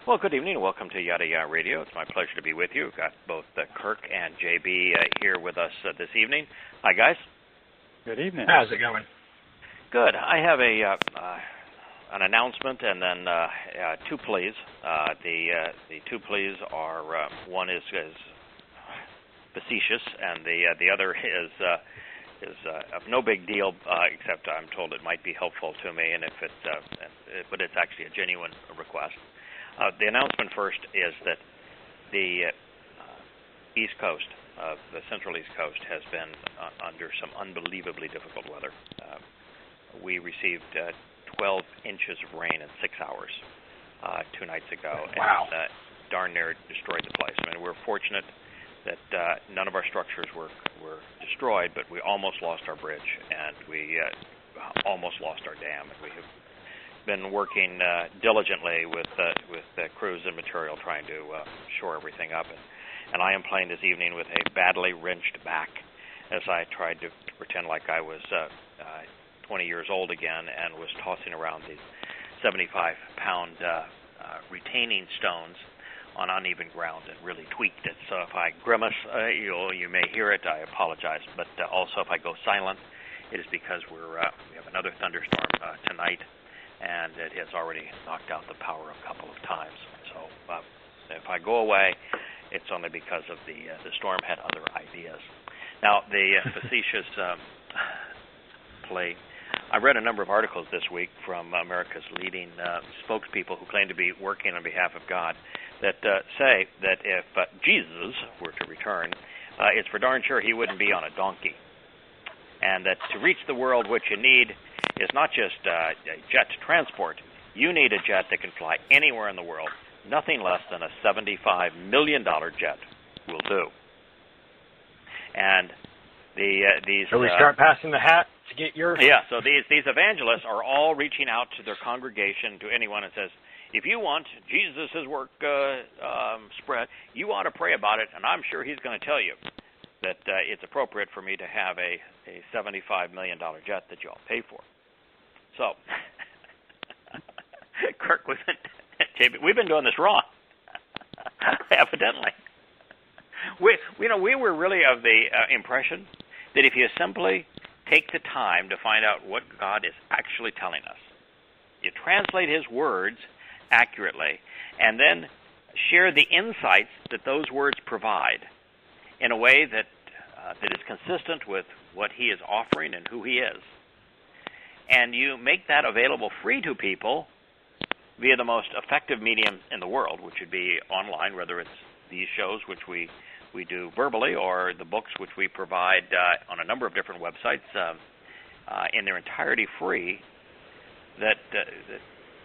Well, good evening and welcome to Yada Yahweh Radio. It's my pleasure to be with you. We've got both Kirk and JB here with us this evening. Hi, guys. Good evening. How's it going? Good. I have an announcement and then two pleas. The two pleas are one is facetious and the other is of no big deal, except I'm told it might be helpful to me, and but it's actually a genuine request. The announcement first is that the East Coast, the Central East Coast, has been under some unbelievably difficult weather. We received 12 inches of rain in 6 hours 2 nights ago, wow. And darn near destroyed the place. I mean, we're fortunate that none of our structures were destroyed, but we almost lost our bridge, and we almost lost our dam, and we have been working diligently with crews and material trying to shore everything up. And I am playing this evening with a badly wrenched back as I tried to pretend like I was 20 years old again and was tossing around these 75-pound retaining stones on uneven ground and really tweaked it. So if I grimace, you may hear it. I apologize. But also if I go silent, it is because we have another thunderstorm tonight, and it has already knocked out the power a couple of times. So if I go away, it's only because of the storm had other ideas. Now, the facetious play, I read a number of articles this week from America's leading spokespeople who claim to be working on behalf of God that say that if Jesus were to return, it's for darn sure he wouldn't be on a donkey. And that to reach the world, what you need is not just a jet to transport. You need a jet that can fly anywhere in the world. Nothing less than a $75 million jet will do. And these... So we start passing the hat to get your... Yeah, so these evangelists are all reaching out to their congregation, to anyone, and says, if you want Jesus' work spread, you ought to pray about it, and I'm sure he's going to tell you that it's appropriate for me to have a $75 million jet that you all pay for. So, Kirk, we've been doing this wrong, evidently. We were really of the impression that if you simply take the time to find out what God is actually telling us, you translate his words accurately, and then share the insights that those words provide in a way that is consistent with what he is offering and who he is. And you make that available free to people via the most effective medium in the world, which would be online, whether it's these shows, which we do verbally, or the books, which we provide on a number of different websites in their entirety free, that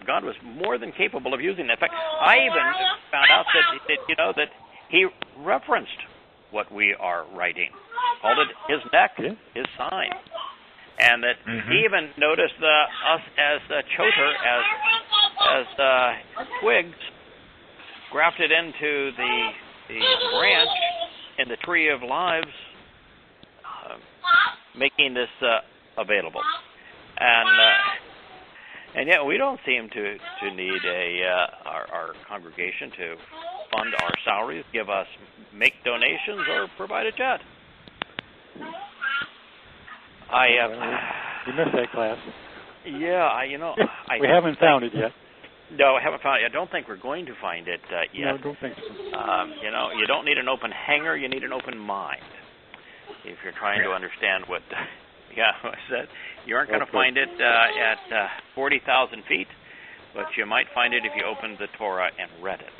God was more than capable of using. In fact, I even found out that he referenced what we are writing, called it his neck, his sign, and that he even noticed us as choter, as twigs grafted into the branch in the tree of lives, making this available. And yet we don't seem to need our congregation to fund our salaries, make donations, or provide a jet. You missed that class. Yeah, we haven't found it yet. No, I haven't found it. I don't think we're going to find it yet. No, I don't think so. You don't need an open hangar. You need an open mind. If you're trying to understand what Yahweh said, you aren't going to find it at 40,000 feet, but you might find it if you opened the Torah and read it.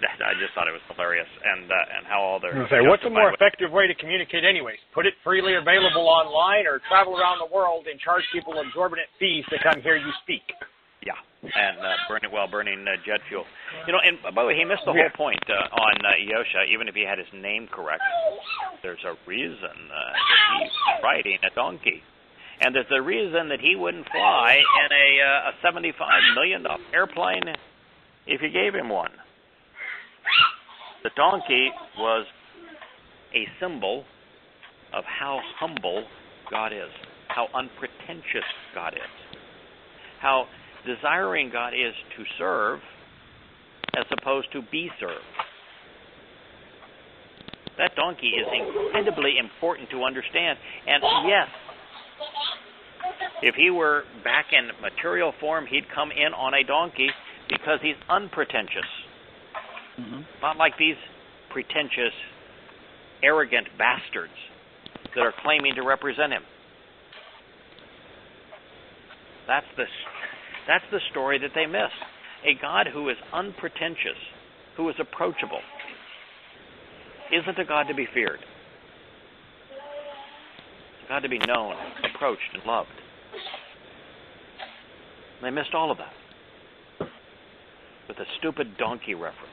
So I just thought it was hilarious, and how all their... What's a more effective way to communicate anyways? Put it freely available online, or travel around the world and charge people exorbitant fees to come hear you speak? Yeah, and burning jet fuel. And by the way, he missed the whole point on Yosha, even if he had his name correct. There's a reason that he's riding a donkey. And there's a reason that he wouldn't fly in a $75 million airplane if you gave him one. The donkey was a symbol of how humble God is, how unpretentious God is, how Desiring God is to serve as opposed to be served. That donkey is incredibly important to understand. And yes, if he were back in material form, he'd come in on a donkey because he's unpretentious. Mm-hmm. Not like these pretentious, arrogant bastards that are claiming to represent him. That's the story that they miss. A God who is unpretentious, who is approachable, isn't a God to be feared. It's a God to be known, approached, and loved. They missed all of that with a stupid donkey reference.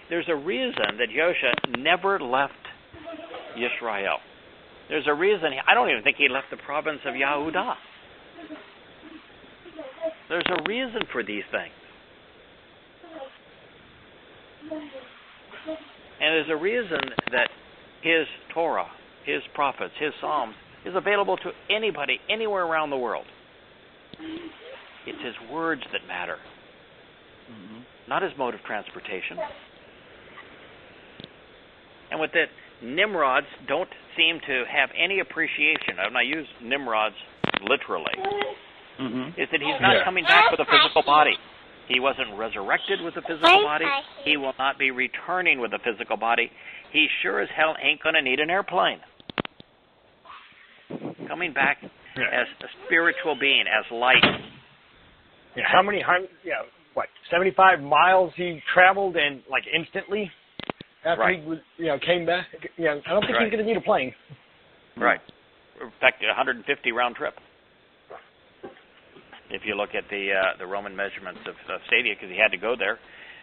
There's a reason that Yosha never left Yisrael. There's a reason. I don't even think he left the province of Yehudah. There's a reason for these things. And there's a reason that his Torah, his prophets, his Psalms is available to anybody, anywhere around the world. It's his words that matter, not his mode of transportation. And with that, Nimrods don't seem to have any appreciation, and I use Nimrods literally, is that he's not coming back with a physical body. He wasn't resurrected with a physical body. He will not be returning with a physical body. He sure as hell ain't going to need an airplane. Coming back as a spiritual being, as light. Yeah, how many, 75 miles he traveled and like instantly after he came back? I don't think he's going to need a plane. Right. In fact, 150 round trip. If you look at the Roman measurements of stadia, because he had to go there.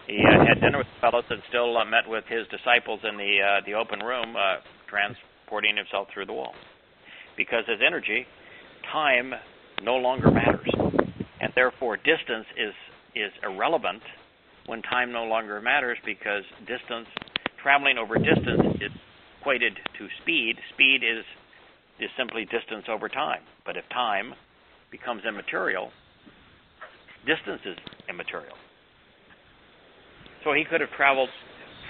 He had dinner with the fellows and still met with his disciples in the open room, transporting himself through the wall. Because as energy, time no longer matters. And therefore distance is irrelevant when time no longer matters, because traveling over distance is equated to speed. Speed is simply distance over time. But if time becomes immaterial, distance is immaterial. So he could have traveled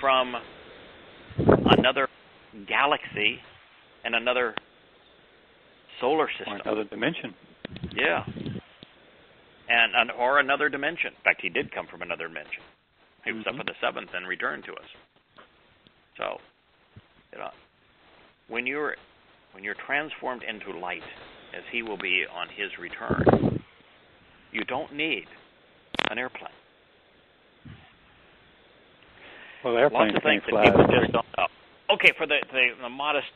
from another galaxy and another solar system. Or another dimension. Yeah. Or another dimension. In fact, he did come from another dimension. He was up at the seventh and returned to us. So, when you're transformed into light, as he will be on his return, you don't need an airplane. Well, the airplane lots of things that fly. people just don't know. Okay, for the modest,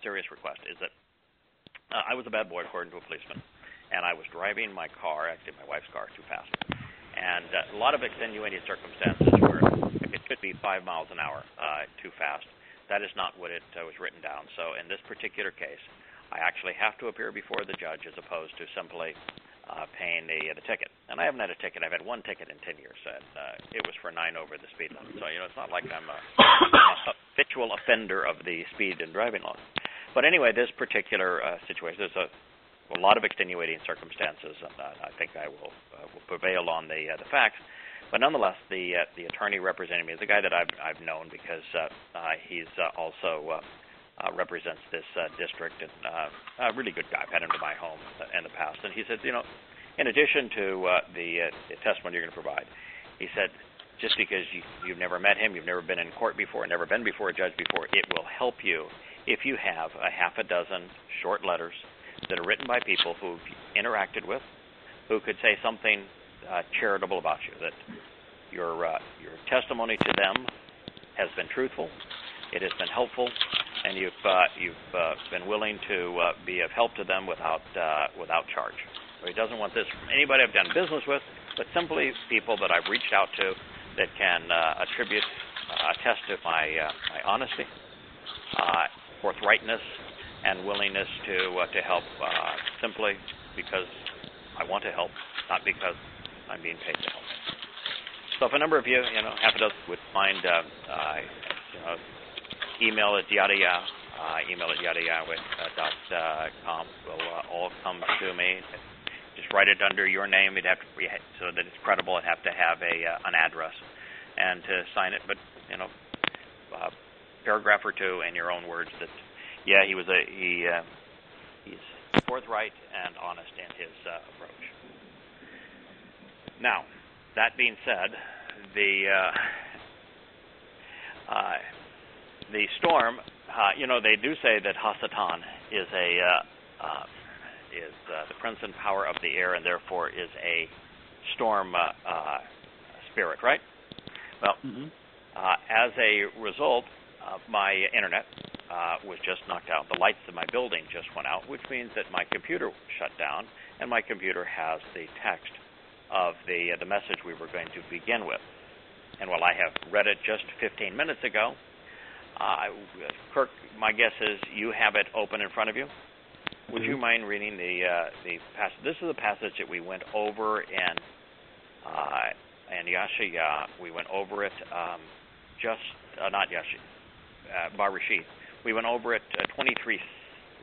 serious request is that I was a bad boy according to a policeman, and I was driving my car, actually my wife's car, too fast. And a lot of extenuating circumstances where it could be 5 miles an hour too fast. That is not what it was written down. So in this particular case, I actually have to appear before the judge as opposed to simply paying the ticket. And I haven't had a ticket. I've had one ticket in 10 years. And it was for 9 over the speed limit. So, it's not like I'm a habitual offender of the speed and driving laws. But anyway, this particular situation, there's a lot of extenuating circumstances, and I think I will prevail on the facts. But nonetheless, the attorney representing me is a guy that I've known because he's also represents this district, and a really good guy. I've had him to my home in the past, and he said, in addition to the testimony you're going to provide, he said, just because you've never met him, you've never been in court before, never been before a judge before, it will help you if you have a half a dozen short letters that are written by people who you've interacted with, who could say something charitable about you, that your testimony to them has been truthful, it has been helpful, and you've been willing to be of help to them without charge. So he doesn't want this from anybody I've done business with, but simply people that I've reached out to that can attest to my honesty, forthrightness, and willingness to help simply because I want to help, not because I'm being paid to help. So if a number of you, half a dozen would mind, email at Yada Yahweh, email at yadayahweh.com will all come to me. Just write it under your name. It'd have to be, so that it's credible. It'd have to have an address, and to sign it. But paragraph or two in your own words that he's forthright and honest in his approach. Now, that being said, the storm, they do say that Hasatan is the prince and power of the air, and therefore is a storm spirit, right? Well, as a result, my internet was just knocked out. The lights in my building just went out, which means that my computer shut down, and my computer has the text of the message we were going to begin with. And while I have read it just 15 minutes ago, Kirk, my guess is you have it open in front of you. Would you mind reading the passage? This is the passage that we went over in Yahshua. We went over it not Yahshua, Barashith. We went over it 23.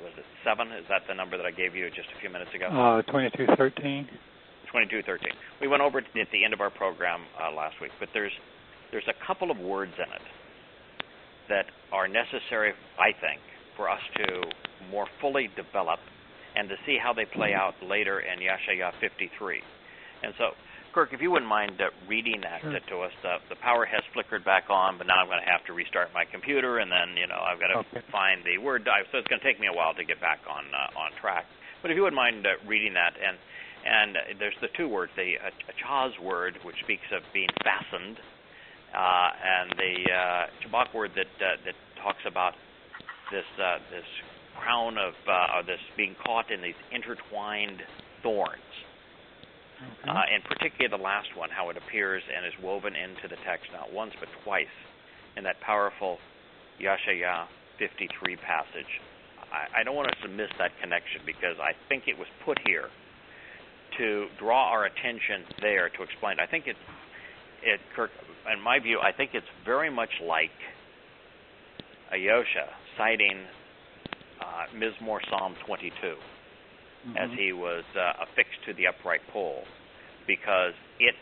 Was it 7? Is that the number that I gave you just a few minutes ago? 22:13. 22:13. We went over it at the end of our program last week, but there's a couple of words in it that are necessary, I think, for us to more fully develop and to see how they play out later in Yahshua 53. And so, Kirk, if you wouldn't mind reading that to us. The power has flickered back on, but now I'm going to have to restart my computer, and then I've got to find the word dive. So it's going to take me a while to get back on track. But if you wouldn't mind reading that, and there's the two words, the Chaz word, which speaks of being fastened, and the Shabbat word that talks about this crown of this being caught in these intertwined thorns. And particularly the last one, how it appears and is woven into the text not once but twice in that powerful Yahshua 53 passage. I don't want us to miss that connection, because I think it was put here to draw our attention there to explain. I think Kirk, in my view, I think it's very much like Yosha citing Mizmor Psalm 22 as he was affixed to the upright pole, because it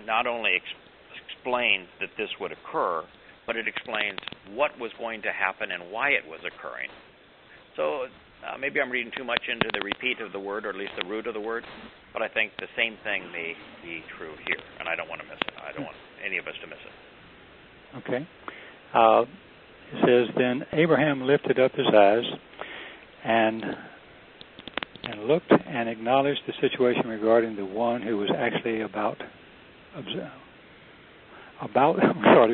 not only explains that this would occur, but it explains what was going to happen and why it was occurring. So maybe I'm reading too much into the repeat of the word, or at least the root of the word, but I think the same thing may be true here, and I don't want to miss it. I don't want any of us to miss it. Okay. It says, then Abraham lifted up his eyes and looked and acknowledged the situation regarding the one who was actually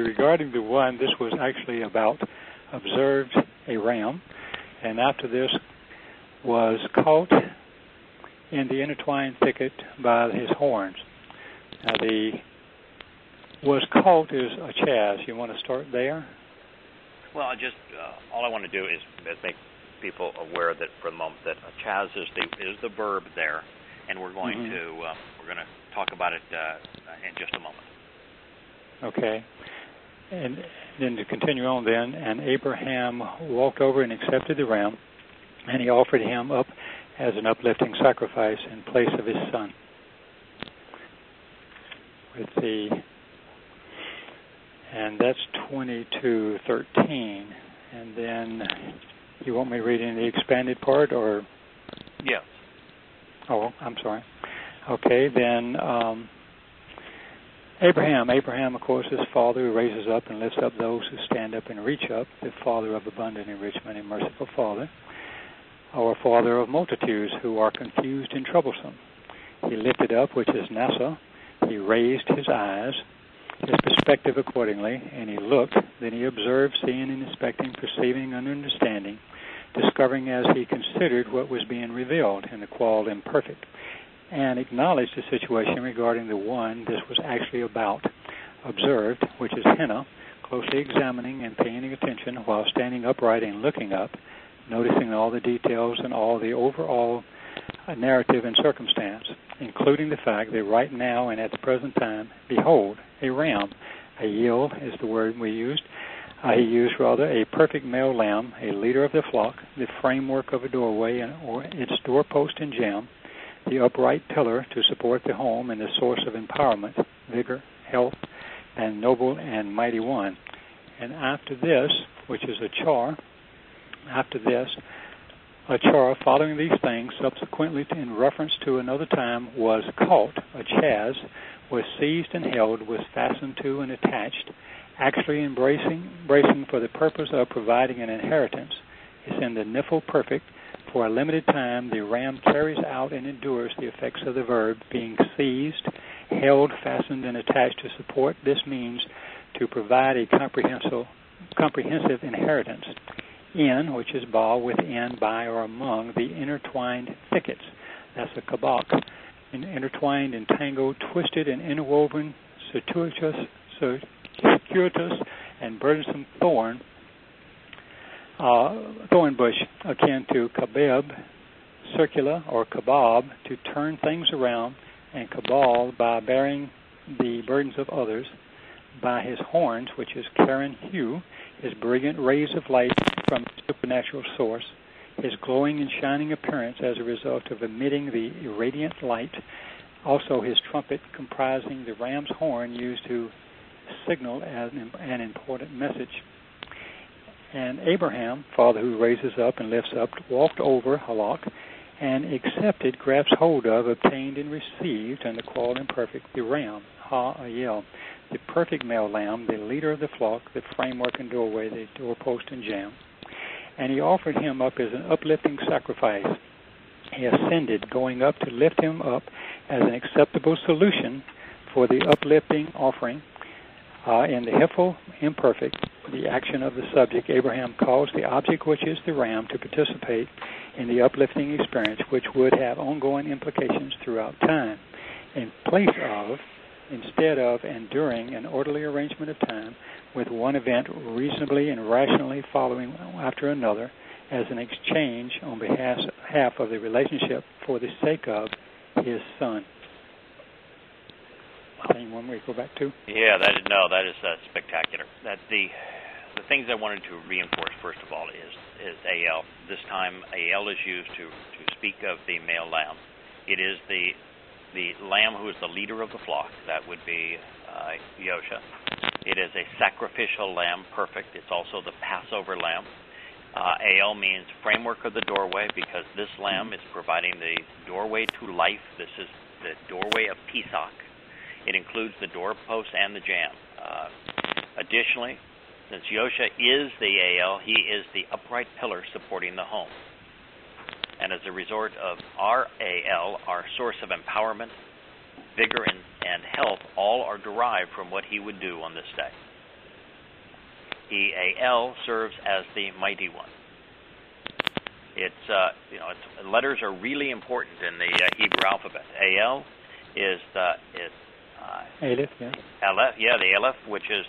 regarding the one this was actually about, observed a ram, and after this was caught in the intertwined thicket by his horns. Now, the was caught is a chaz. You want to start there? Well, just all I want to do is make people aware that for the moment that a chaz is the verb there, and we're going to talk about it in just a moment. Okay. And then to continue on then, and Abraham walked over and accepted the ram, and he offered him up as an uplifting sacrifice in place of his son. And that's 22:13. And then you want me reading the expanded part, or? Yes. Oh, I'm sorry. Okay, then Abraham, of course, is Father who raises up and lifts up those who stand up and reach up, the Father of abundant enrichment and merciful Father, or Father of multitudes who are confused and troublesome. He lifted up, which is Nasa. He raised his eyes, his perspective accordingly, and he looked. Then he observed, seeing and inspecting, perceiving and understanding, discovering as he considered what was being revealed in the qual imperfect, and acknowledged the situation regarding the one this was actually about. Observed, which is Henna, closely examining and paying attention while standing upright and looking up, noticing all the details and all the overall narrative and circumstance, including the fact that right now and at the present time, behold, a ram, a yield is the word we used, He used, a perfect male lamb, a leader of the flock, the framework of a doorway or its doorpost and jamb, the upright pillar to support the home and the source of empowerment, vigor, health, and noble and mighty one. And after this, which is a char, following these things, subsequently in reference to another time, was caught, a chaz, was seized and held, was fastened to and attached, actually embracing for the purpose of providing an inheritance, is in the niffle perfect. For a limited time, the ram carries out and endures the effects of the verb, being seized, held, fastened, and attached to support. This means to provide a comprehensive inheritance. In, which is ba, within, by, or among the intertwined thickets. That's a kabak. Intertwined, entangled, twisted, and interwoven, circuitous, and burdensome thorn bush, akin to kabeb, circular, or kabab, to turn things around, and cabal, by bearing the burdens of others, by his horns, which is Karen Hugh, his brilliant rays of light from a supernatural source, his glowing and shining appearance as a result of emitting the irradiant light, also his trumpet comprising the ram's horn used to signal as an important message. And Abraham, father who raises up and lifts up, walked over halak, and accepted, grabs hold of, obtained, and received, and the qual imperfect, the ram, ha-ayel, the perfect male lamb, the leader of the flock, the framework and doorway, the doorpost and jamb. And he offered him up as an uplifting sacrifice. He ascended, going up to lift him up as an acceptable solution for the uplifting offering. In the hiphil imperfect, the action of the subject, Abraham caused the object, which is the ram, to participate in the uplifting experience, which would have ongoing implications throughout time. In place of, instead of, and during an orderly arrangement of time, with one event reasonably and rationally following after another, as an exchange on behalf of the relationship for the sake of his son. Anyone we go back to? Yeah, that is spectacular. That the things I wanted to reinforce first of all is al. This time al is used to speak of the male lamb. It is the lamb who is the leader of the flock. That would be Yosha. It is a sacrificial lamb, perfect. It's also the Passover lamb. al means framework of the doorway, because this lamb is providing the doorway to life. This is the doorway of Pesach. It includes the doorpost and the jamb. Additionally, since Yosha is the al, he is the upright pillar supporting the home. And as a result of our al, our source of empowerment, vigor, and health, all are derived from what he would do on this day. al serves as the mighty one. Letters are really important in the Hebrew alphabet. Al is Aleph, yeah. Aleph, the Aleph, which is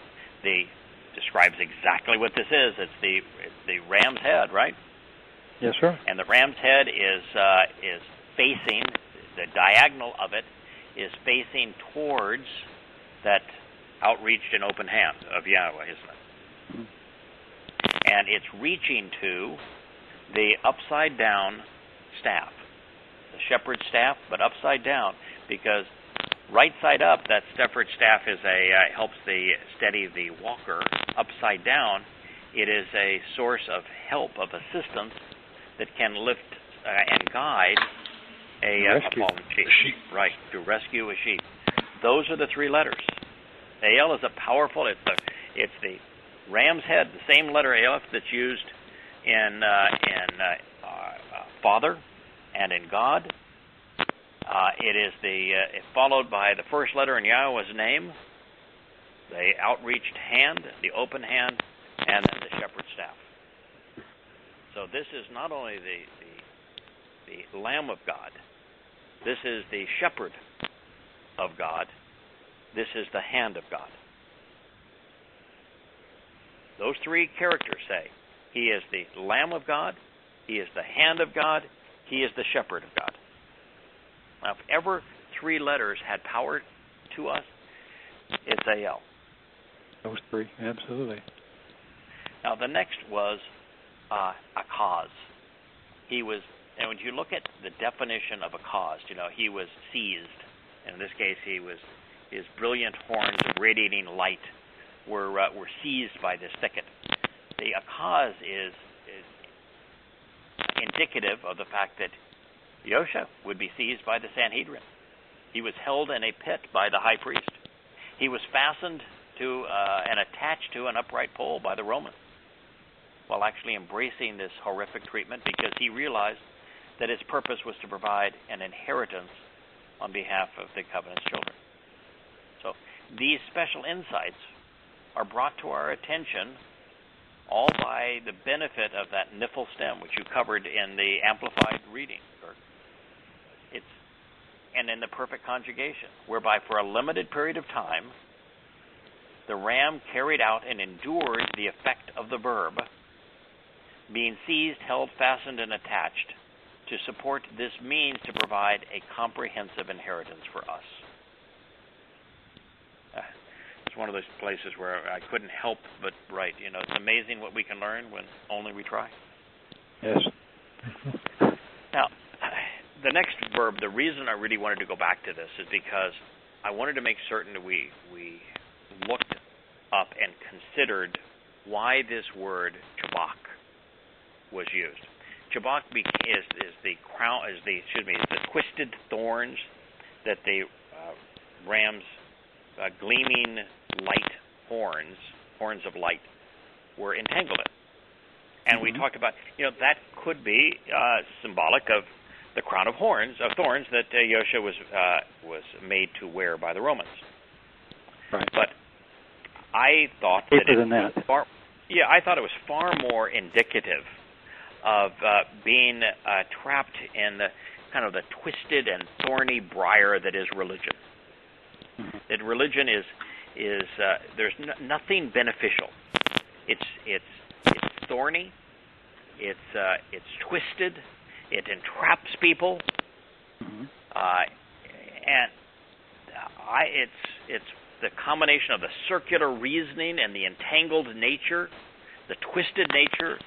describes exactly what this is. It's the ram's head, right? Yes, sir. And the ram's head is facing, the diagonal of it is facing towards that outreached and open hand of Yahweh, isn't it? Mm-hmm. And it's reaching to the upside down staff, the shepherd's staff, but upside down, because right side up, that shepherd's staff is helps steady the walker. Upside down, it is a source of help, of assistance that can lift and guide a fallen sheep. Right, to rescue a sheep. Those are the three letters. Al is a powerful. It's the ram's head, the same letter Aleph that's used in Father and in God. It is followed by the first letter in Yahweh's name, the outreached hand, the open hand, and then the shepherd's staff. So this is not only the Lamb of God, this is the shepherd of God, this is the hand of God. Those three characters say, he is the Lamb of God, he is the hand of God, he is the shepherd of God. Now, if ever three letters had power to us, it's al. Those three, absolutely. Now, the next was a cause. He was, and when you look at the definition of a cause, he was seized. In this case, his brilliant horns of radiating light were seized by this thicket. The cause is indicative of the fact that Yosha would be seized by the Sanhedrin. He was held in a pit by the high priest. He was fastened to and attached to an upright pole by the Romans, while actually embracing this horrific treatment because he realized that his purpose was to provide an inheritance on behalf of the covenant's children. So these special insights are brought to our attention all by the benefit of that niffle stem, which you covered in the amplified reading, and in the perfect conjugation, whereby for a limited period of time, the ram carried out and endured the effect of the verb, being seized, held, fastened, and attached, to support this means to provide a comprehensive inheritance for us. It's one of those places where I couldn't help but write. It's amazing what we can learn when only we try. Yes. Now, the next verb, the reason I really wanted to go back to this is because I wanted to make certain that we looked up and considered why this word Shabbat was used. Shabbat is the twisted thorns that the ram's gleaming light horns of light, were entangled in. And we talked about, that could be symbolic of the crown of thorns that Yosha was made to wear by the Romans. Right. But I thought I thought it was far more indicative of being trapped in the kind of the twisted and thorny briar that is religion. Mm-hmm. That religion is there's nothing beneficial. It's thorny. It's twisted. It entraps people. Mm-hmm. And it's the combination of the circular reasoning and the entangled nature, the twisted nature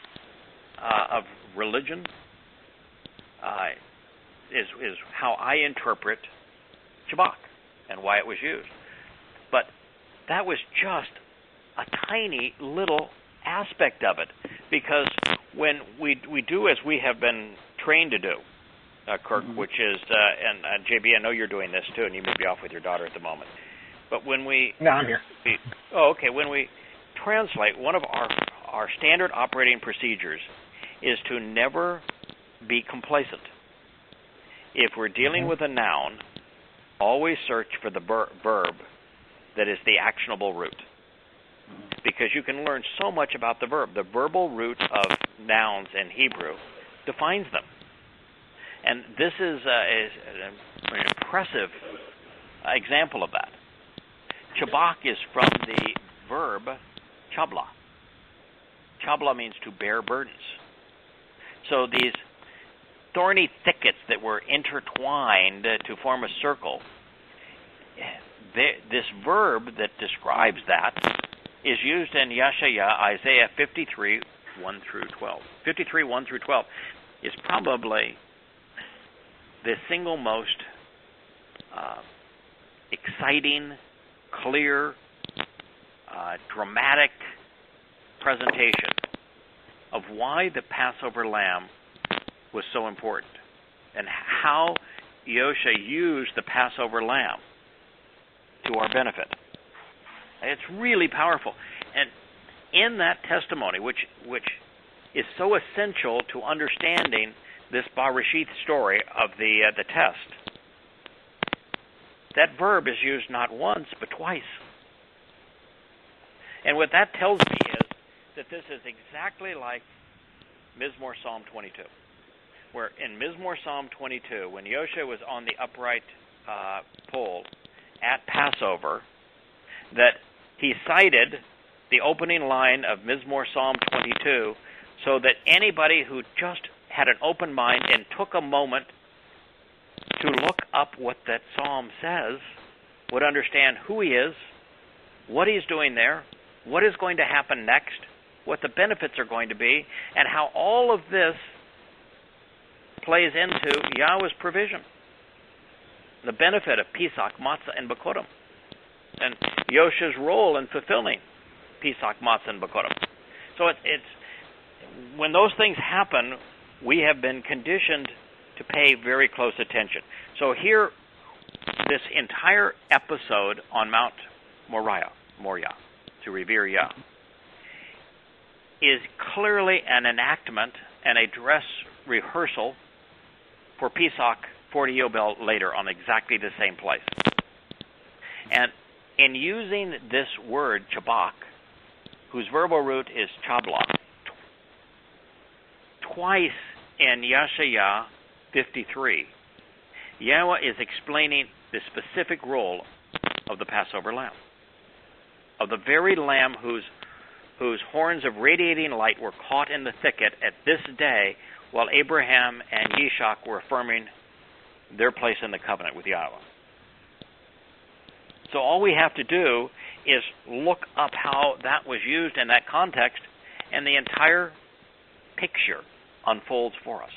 of religion is how I interpret Shabbat and why it was used. But that was just a tiny little aspect of it, because when we do as we have been trained to do, Kirk, mm-hmm. which is, and JB, I know you're doing this too, and you may be off with your daughter at the moment. But when we... No, I'm here. When we translate, one of our standard operating procedures is to never be complacent. If we're dealing mm-hmm. with a noun, always search for the verb that is the actionable root. Because you can learn so much about the verb. The verbal root of nouns in Hebrew defines them. And this is an impressive example of that. Shabbat is from the verb chabla. Chabla means to bear burdens. So these thorny thickets that were intertwined to form a circle, this verb that describes that is used in Isaiah 53, 1 through 12. 53, 1 through 12 is probably the single most exciting, clear, dramatic presentation of why the Passover lamb was so important and how Yosha used the Passover lamb to our benefit. It's really powerful. And in that testimony, which is so essential to understanding this Bereshith story of the test, that verb is used not once, but twice. And what that tells me is that this is exactly like Mizmor Psalm 22, where in Mizmor Psalm 22, when Yosha was on the upright pole at Passover, that he cited the opening line of Mizmor Psalm 22 so that anybody who just had an open mind and took a moment to look up what that psalm says would understand who he is, what he's doing there, what is going to happen next, what the benefits are going to be, and how all of this plays into Yahweh's provision. The benefit of Pesach, Matzah, and Bekurim, and Yosha's role in fulfilling Pesach, Matzah, and Bekurim. So it's when those things happen, we have been conditioned to pay very close attention. So here, this entire episode on Mount Moriah, to revere Yah, is clearly an enactment and a dress rehearsal for Pesach 40 Yobel later on exactly the same place. And in using this word, Shabbat, whose verbal root is chabla, twice in Yeshayah 53, Yahweh is explaining the specific role of the Passover lamb, of the very lamb whose horns of radiating light were caught in the thicket at this day while Abraham and Yishak were affirming their place in the covenant with Yahweh. So all we have to do is look up how that was used in that context, and the entire picture unfolds for us.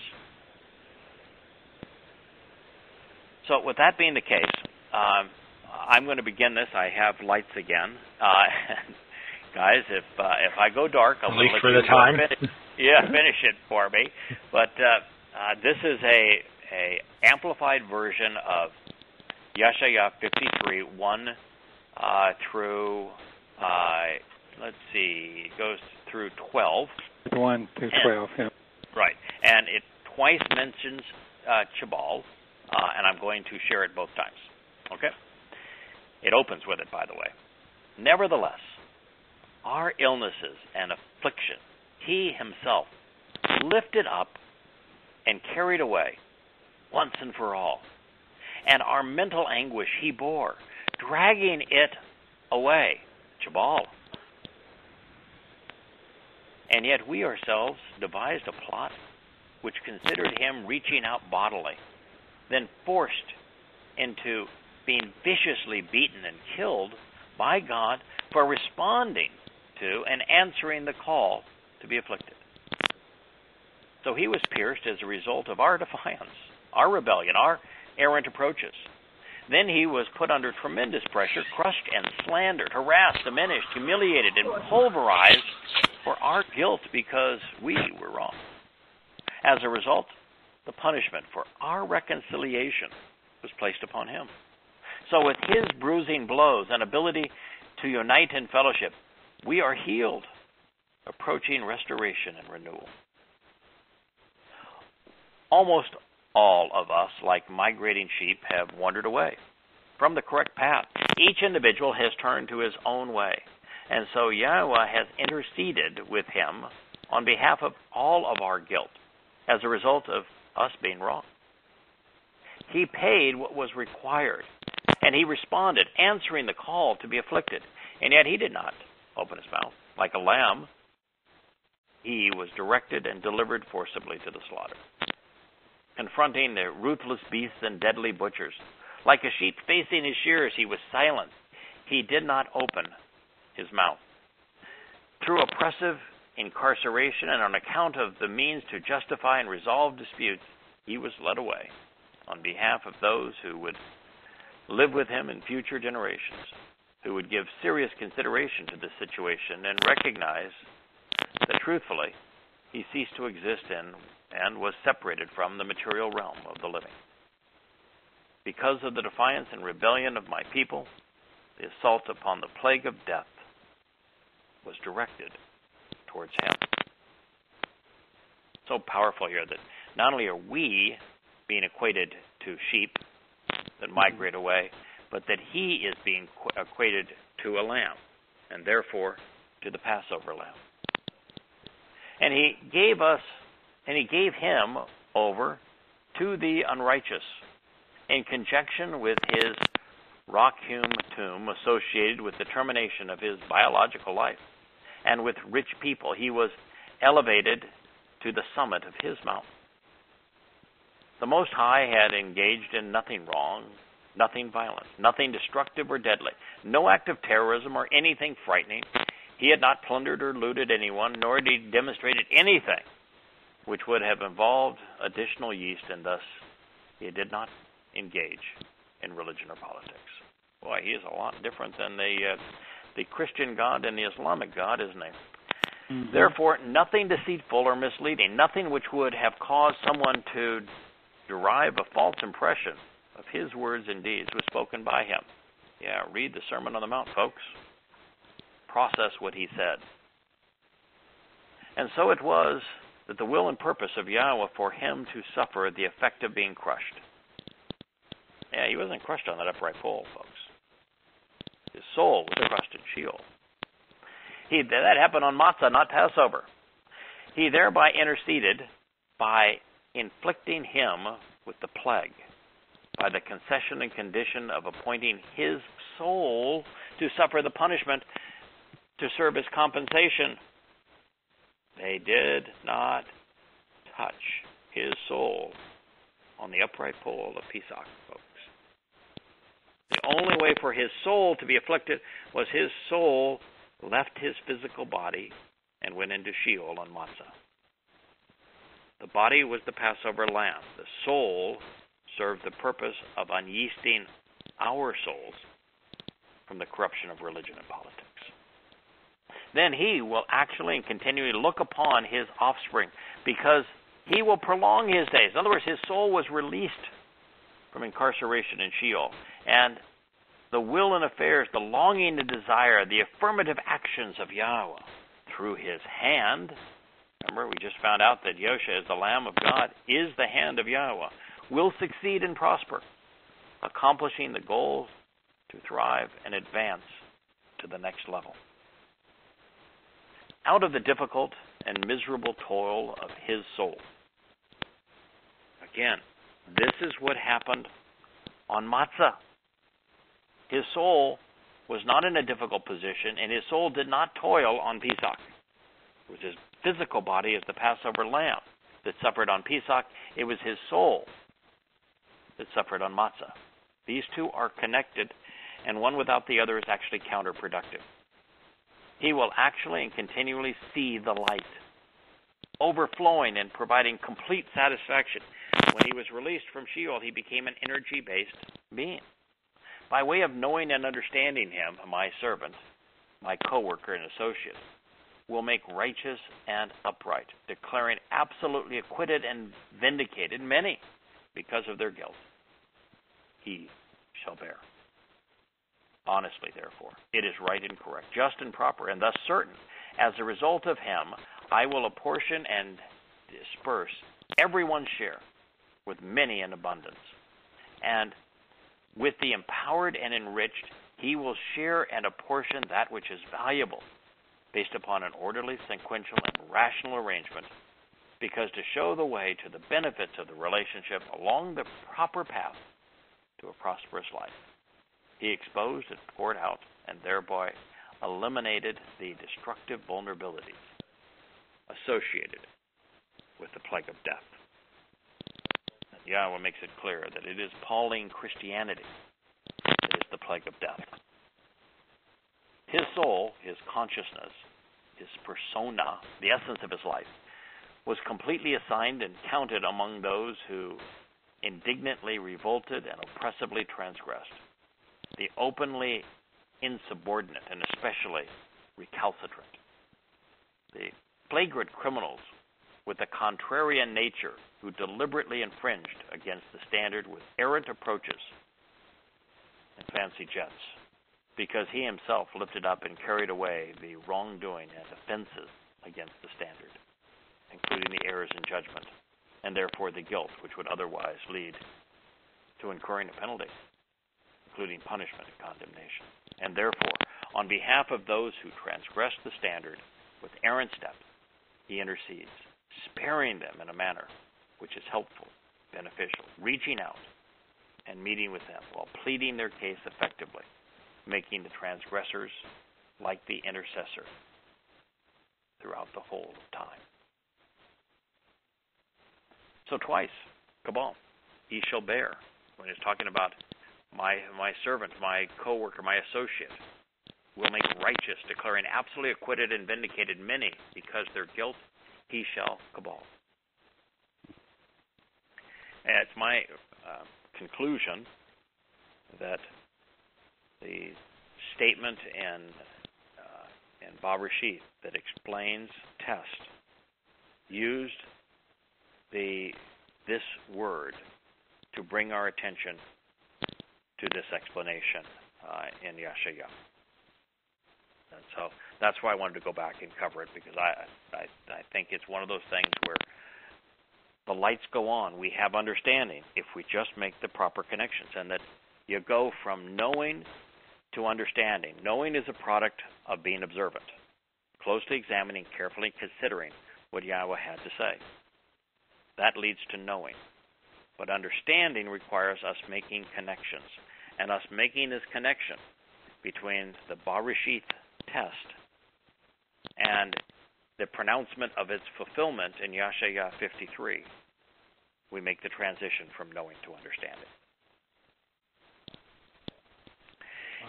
So with that being the case, I'm going to begin this. I have lights again. Guys, if I go dark, I'll let for the time. finish it for me. But this is a amplified version of Yeshayah 53, 1 through, let's see, it goes through 12. 1 through 12, yeah. Right. And it twice mentions Chabal, and I'm going to share it both times. Okay? It opens with it, by the way. Nevertheless, our illnesses and affliction, he himself lifted up and carried away once and for all. And our mental anguish he bore, dragging it away. Jabal. And yet we ourselves devised a plot which considered him reaching out bodily, then forced into being viciously beaten and killed by God for responding to and answering the call to be afflicted. So he was pierced as a result of our defiance, our rebellion, our errant approaches. Then he was put under tremendous pressure, crushed and slandered, harassed, diminished, humiliated, and pulverized for our guilt because we were wrong. As a result, the punishment for our reconciliation was placed upon him. So with his bruising blows and ability to unite in fellowship, we are healed, approaching restoration and renewal. Almost all of us, like migrating sheep, have wandered away from the correct path. Each individual has turned to his own way. And so Yahweh has interceded with him on behalf of all of our guilt as a result of us being wrong. He paid what was required, and he responded, answering the call to be afflicted. And yet he did not open his mouth. Like a lamb, he was directed and delivered forcibly to the slaughter. Confronting the ruthless beasts and deadly butchers, like a sheep facing his shearers, he was silent. He did not open his mouth. Through oppressive incarceration and on account of the means to justify and resolve disputes, he was led away on behalf of those who would live with him in future generations, who would give serious consideration to this situation and recognize that truthfully he ceased to exist in and was separated from the material realm of the living. Because of the defiance and rebellion of my people, the assault upon the plague of death was directed towards him. So powerful here that not only are we being equated to sheep that migrate away, but that he is being equated to a lamb, and therefore to the Passover lamb. And he gave him over to the unrighteous in conjunction with his rock-hewn tomb associated with the termination of his biological life. And with rich people, he was elevated to the summit of his mountain. The Most High had engaged in nothing wrong, nothing violent, nothing destructive or deadly, no act of terrorism or anything frightening. He had not plundered or looted anyone, nor had he demonstrated anything which would have involved additional yeast, and thus he did not engage in religion or politics. Boy, he is a lot different than the Christian God and the Islamic God, isn't he? Mm-hmm. Therefore, nothing deceitful or misleading, nothing which would have caused someone to derive a false impression of his words and deeds was spoken by him. Yeah, read the Sermon on the Mount, folks. Process what he said. And so it was that the will and purpose of Yahweh for him to suffer the effect of being crushed. Yeah, he wasn't crushed on that upright pole, folks. His soul was crushed in Sheol. That happened on Matzah, not Passover. He thereby interceded by inflicting him with the plague, by the concession and condition of appointing his soul to suffer the punishment to serve as compensation. They did not touch his soul on the upright pole of Pesach, folks. The only way for his soul to be afflicted was his soul left his physical body and went into Sheol on Matzah. The body was the Passover lamb. The soul served the purpose of unyeasting our souls from the corruption of religion and politics. Then he will actually and continually look upon his offspring, because he will prolong his days. In other words, his soul was released from incarceration in Sheol. And the will and affairs, the longing and desire, the affirmative actions of Yahweh through his hand. Remember, we just found out that Yosha, as the Lamb of God, is the hand of Yahweh, will succeed and prosper, accomplishing the goal to thrive and advance to the next level. Out of the difficult and miserable toil of his soul. Again, this is what happened on Matzah. His soul was not in a difficult position, and his soul did not toil on Pesach. It was his physical body as the Passover lamb that suffered on Pesach. It was his soul that suffered on Matzah. These two are connected, and one without the other is actually counterproductive. He will actually and continually see the light, overflowing and providing complete satisfaction. When he was released from Sheol, he became an energy-based being. By way of knowing and understanding him, my servant, my co-worker and associate, will make righteous and upright, declaring absolutely acquitted and vindicated many because of their guilt. He shall bear. Honestly, therefore, it is right and correct, just and proper, and thus certain. As a result of him, I will apportion and disperse everyone's share with many in abundance. And with the empowered and enriched, he will share and apportion that which is valuable, based upon an orderly, sequential, and rational arrangement, because to show the way to the benefits of the relationship along the proper path to a prosperous life. He exposed and poured out, and thereby eliminated the destructive vulnerabilities associated with the plague of death. And Yahweh makes it clear that it is Pauline Christianity that is the plague of death. His soul, his consciousness, his persona, the essence of his life, was completely assigned and counted among those who indignantly revolted and oppressively transgressed, the openly insubordinate and especially recalcitrant, the flagrant criminals with a contrarian nature who deliberately infringed against the standard with errant approaches and fancy jets, because he himself lifted up and carried away the wrongdoing and offenses against the standard, including the errors in judgment, and therefore the guilt which would otherwise lead to incurring a penalty, including punishment and condemnation. And therefore, on behalf of those who transgress the standard with errant steps, he intercedes, sparing them in a manner which is helpful, beneficial, reaching out and meeting with them while pleading their case effectively, making the transgressors like the intercessor throughout the whole of time. So twice, Kabal, he shall bear, when he's talking about my servant, my co-worker, my associate. will make righteous, declaring absolutely acquitted and vindicated many, because their guilt he shall cabal. And it's my conclusion that the statement in Bereshit that explains test used this word to bring our attention to this explanation in Yeshaya. And so that's why I wanted to go back and cover it, because I think it's one of those things where the lights go on. We have understanding if we just make the proper connections, and that you go from knowing to understanding. Knowing is a product of being observant, closely examining, carefully considering what Yahweh had to say. That leads to knowing. But understanding requires us making connections, and us making this connection between the Bereshit test and the pronouncement of its fulfillment in Yeshaya 53. We make the transition from knowing to understanding.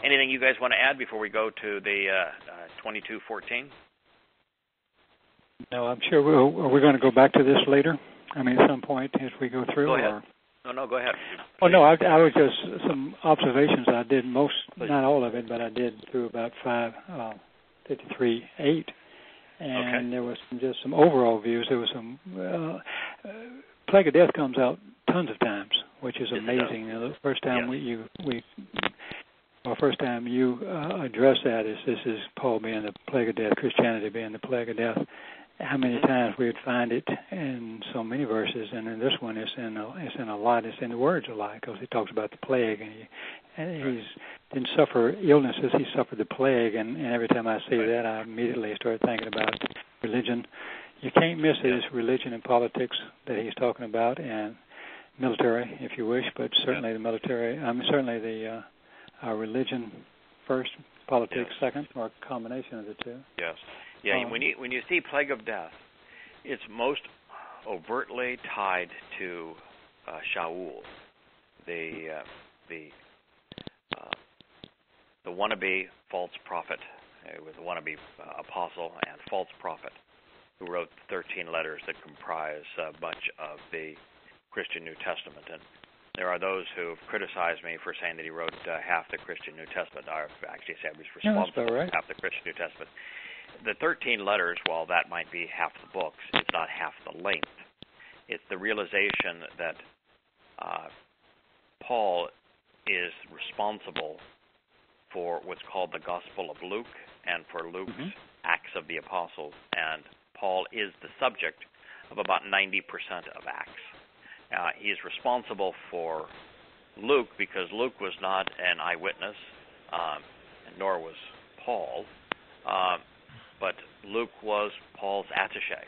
Anything you guys want to add before we go to the 22:14? No, I'm sure we're going to go back to this later. I mean, at some point as we go through. Go ahead. No, go ahead. Oh, no, I was just some observations I did, not all of it, but I did through about 53:8. And there was just some overall views. There was some plague of death comes out tons of times, which is amazing. You know, the first time first time you address that is this is Paul being the plague of death, Christianity being the plague of death. How many times we would find it in so many verses, and in this one it's in a lot. It's in the words a lot, because he talks about the plague, and he didn't suffer illnesses. He suffered the plague, and every time I see that, I immediately start thinking about religion. You can't miss it. It's religion and politics that he's talking about, and military, if you wish, but certainly the military. Certainly the religion first, politics second, or a combination of the two. Yes. Yeah, when you see plague of death, it's most overtly tied to Shaul, the wannabe false prophet, with wannabe apostle and false prophet, who wrote 13 letters that comprise much of the Christian New Testament. And there are those who have criticized me for saying that he wrote half the Christian New Testament. I actually said he was responsible for half the Christian New Testament. The 13 letters, while that might be half the books, it's not half the length. It's the realization that Paul is responsible for what's called the Gospel of Luke and for Luke's Acts of the Apostles, and Paul is the subject of about 90% of Acts. He is responsible for Luke because Luke was not an eyewitness, nor was Paul, but Luke was Paul's attaché.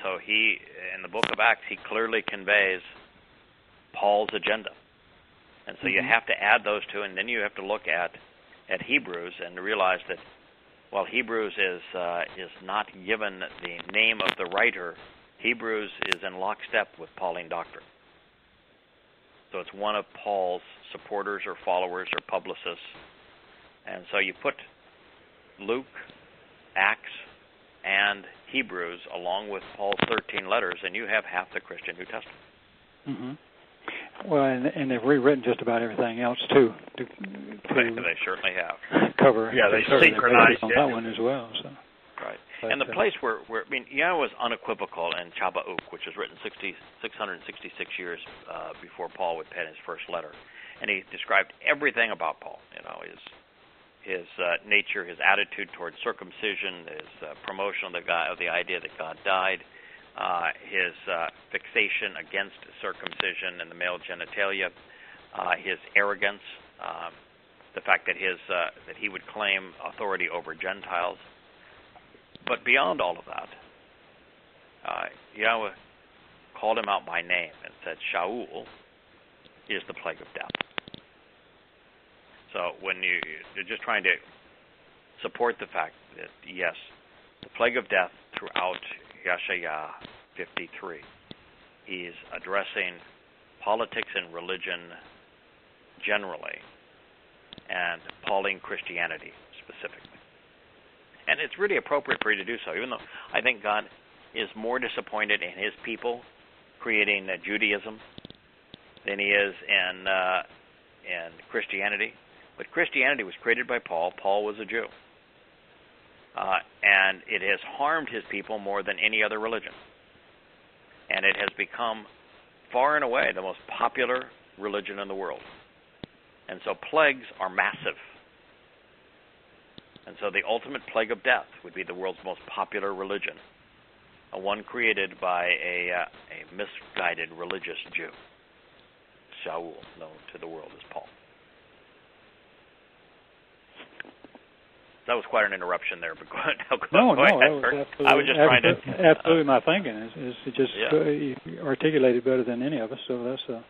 So he, in the book of Acts, he clearly conveys Paul's agenda. And so you have to add those two, and then you have to look at Hebrews and realize that while Hebrews is not given the name of the writer, Hebrews is in lockstep with Pauline doctrine. So it's one of Paul's supporters or followers or publicists. And so you put Luke, Acts, and Hebrews along with Paul's 13 letters, and you have half the Christian New Testament. Mm-hmm. Well, and they've rewritten just about everything else, too. They certainly have. Cover. Yeah, they synchronized on that one as well. So. Right. But, and the place where Yahweh was unequivocal in Shabbat, which was written 666 years before Paul would pen his first letter. And he described everything about Paul, his nature, his attitude towards circumcision, his promotion of the idea that God died, his fixation against circumcision and the male genitalia, his arrogance, the fact that he would claim authority over Gentiles. But beyond all of that, Yahweh called him out by name and said, Shaul is the plague of death. So when you're just trying to support the fact that, yes, the plague of death throughout Yeshaya 53, he's addressing politics and religion generally, and Pauline Christianity specifically. And it's really appropriate for you to do so, even though I think God is more disappointed in his people creating Judaism than he is in Christianity. But Christianity was created by Paul. Paul was a Jew. And it has harmed his people more than any other religion. And it has become far and away the most popular religion in the world. And so plagues are massive. And so the ultimate plague of death would be the world's most popular religion, one created by a misguided religious Jew, Shaul, known to the world as Paul. That was quite an interruption there, but go ahead. No, that was absolutely, I was just trying to... absolutely my thinking. Is just you articulated better than any of us, so that's...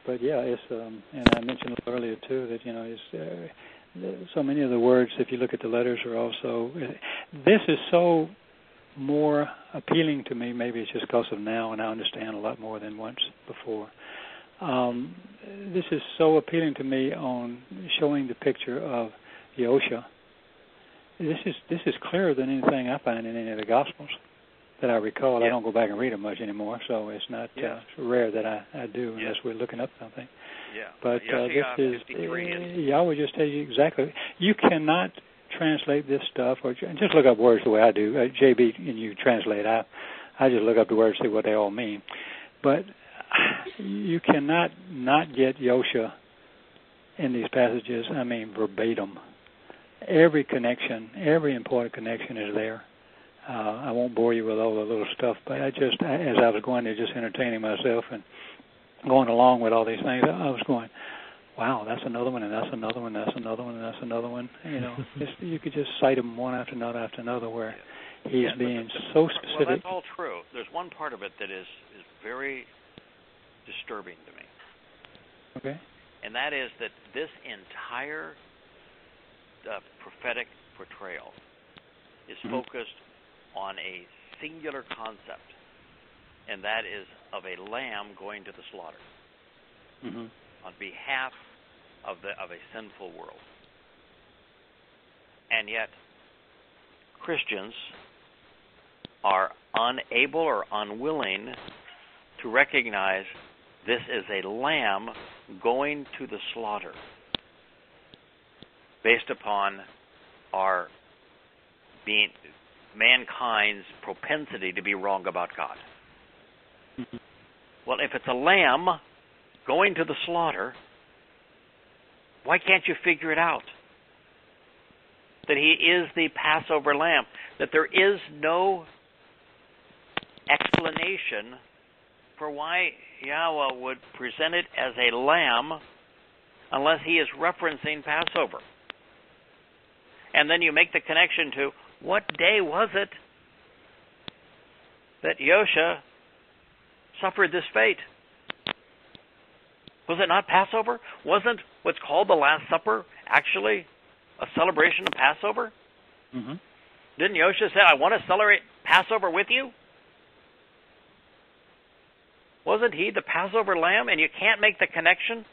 but yeah, it's... and I mentioned earlier, too, that, it's... so many of the words, if you look at the letters, are also... This is so more appealing to me. Maybe it's just because of now, and I understand a lot more than once before. This is so appealing to me on showing the picture of Yahusha. This is clearer than anything I find in any of the Gospels that I recall. Yeah. I don't go back and read them much anymore, so it's not rare that I do unless we're looking up something. Yeah. But this is Yahweh just tell you exactly. You cannot translate this stuff, or just look up words the way I do. JB and you translate. I just look up the words, see what they all mean. But you cannot not get Yahusha in these passages. I mean, verbatim. Every connection, every important connection is there. I won't bore you with all the little stuff, but as I was going there, just entertaining myself and going along with all these things, I was going, wow, that's another one, and that's another one, that's another one, and that's another one. You could just cite them one after another where he's being so specific. Well, that's all true. There's one part of it that is very disturbing to me. Okay. And that is that this entire prophetic portrayal is focused on a singular concept, and that is of a lamb going to the slaughter on behalf of a sinful world. And yet, Christians are unable or unwilling to recognize this is a lamb going to the slaughter, based upon our being mankind's propensity to be wrong about God. Well, if it's a lamb going to the slaughter, why can't you figure it out? That he is the Passover lamb, that there is no explanation for why Yahweh would present it as a lamb unless he is referencing Passover. And then you make the connection to what day was it that Yahusha suffered this fate? Was it not Passover? Wasn't what's called the Last Supper actually a celebration of Passover? Mm-hmm. Didn't Yahusha say, I want to celebrate Passover with you? Wasn't he the Passover lamb? And you can't make the connection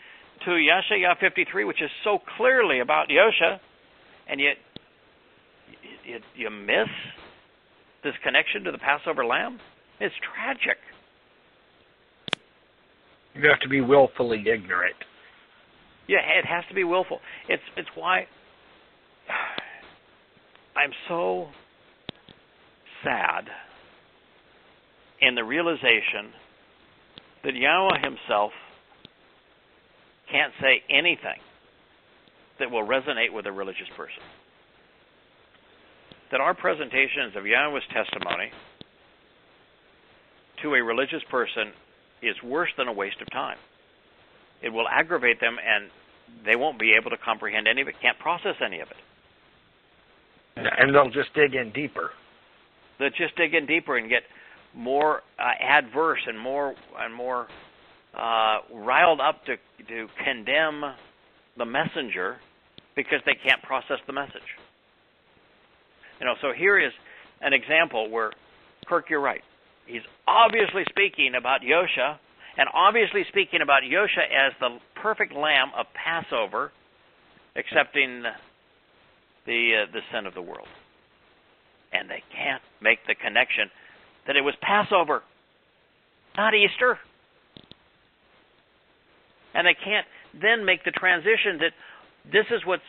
to Yeshayah 53, which is so clearly about Yahusha, and yet you miss this connection to the Passover lamb? It's tragic. You have to be willfully ignorant. Yeah, it has to be willful. It's why I'm so sad in the realization that Yahweh himself can't say anything that will resonate with a religious person. That our presentations of Yahweh's testimony to a religious person is worse than a waste of time. It will aggravate them, and they won't be able to comprehend any of it, can't process any of it. And they'll just dig in deeper. They'll just dig in deeper and get more adverse and more riled up to condemn the messenger because they can't process the message. So here is an example where, Kirk, you're right. He's obviously speaking about Yahusha, and obviously speaking about Yahusha as the perfect lamb of Passover, accepting the sin of the world. And they can't make the connection that it was Passover, not Easter. And they can't then make the transition that this is what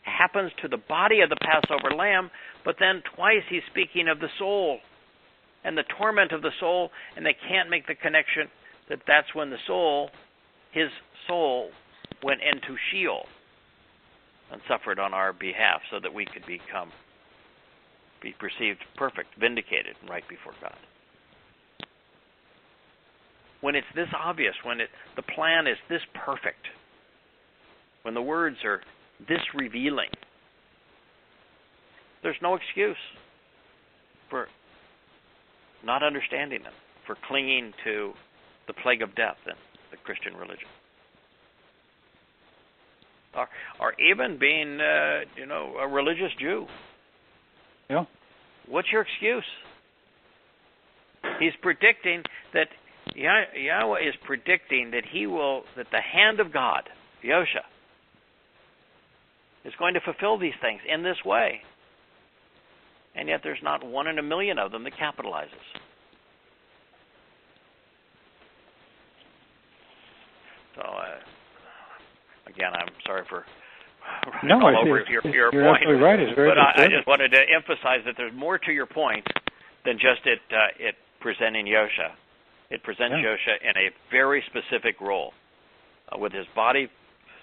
happens to the body of the Passover lamb, but then twice he's speaking of the soul and the torment of the soul, and they can't make the connection that that's when his soul went into Sheol and suffered on our behalf so that we could be perceived perfect, vindicated, and right before God. When it's this obvious, when the plan is this perfect, when the words are this revealing, there's no excuse for not understanding them, for clinging to the plague of death in the Christian religion, or even being, a religious Jew. Yeah. What's your excuse? He's predicting that Yahweh is predicting that that the hand of God, Yosha, is going to fulfill these things in this way. And yet there's not one in a million of them that capitalizes. So, again, I'm sorry for running all over your point. You're absolutely right. It's very but I just wanted to emphasize that there's more to your point than just it presenting Yosha. It presents Yosha in a very specific role, with his body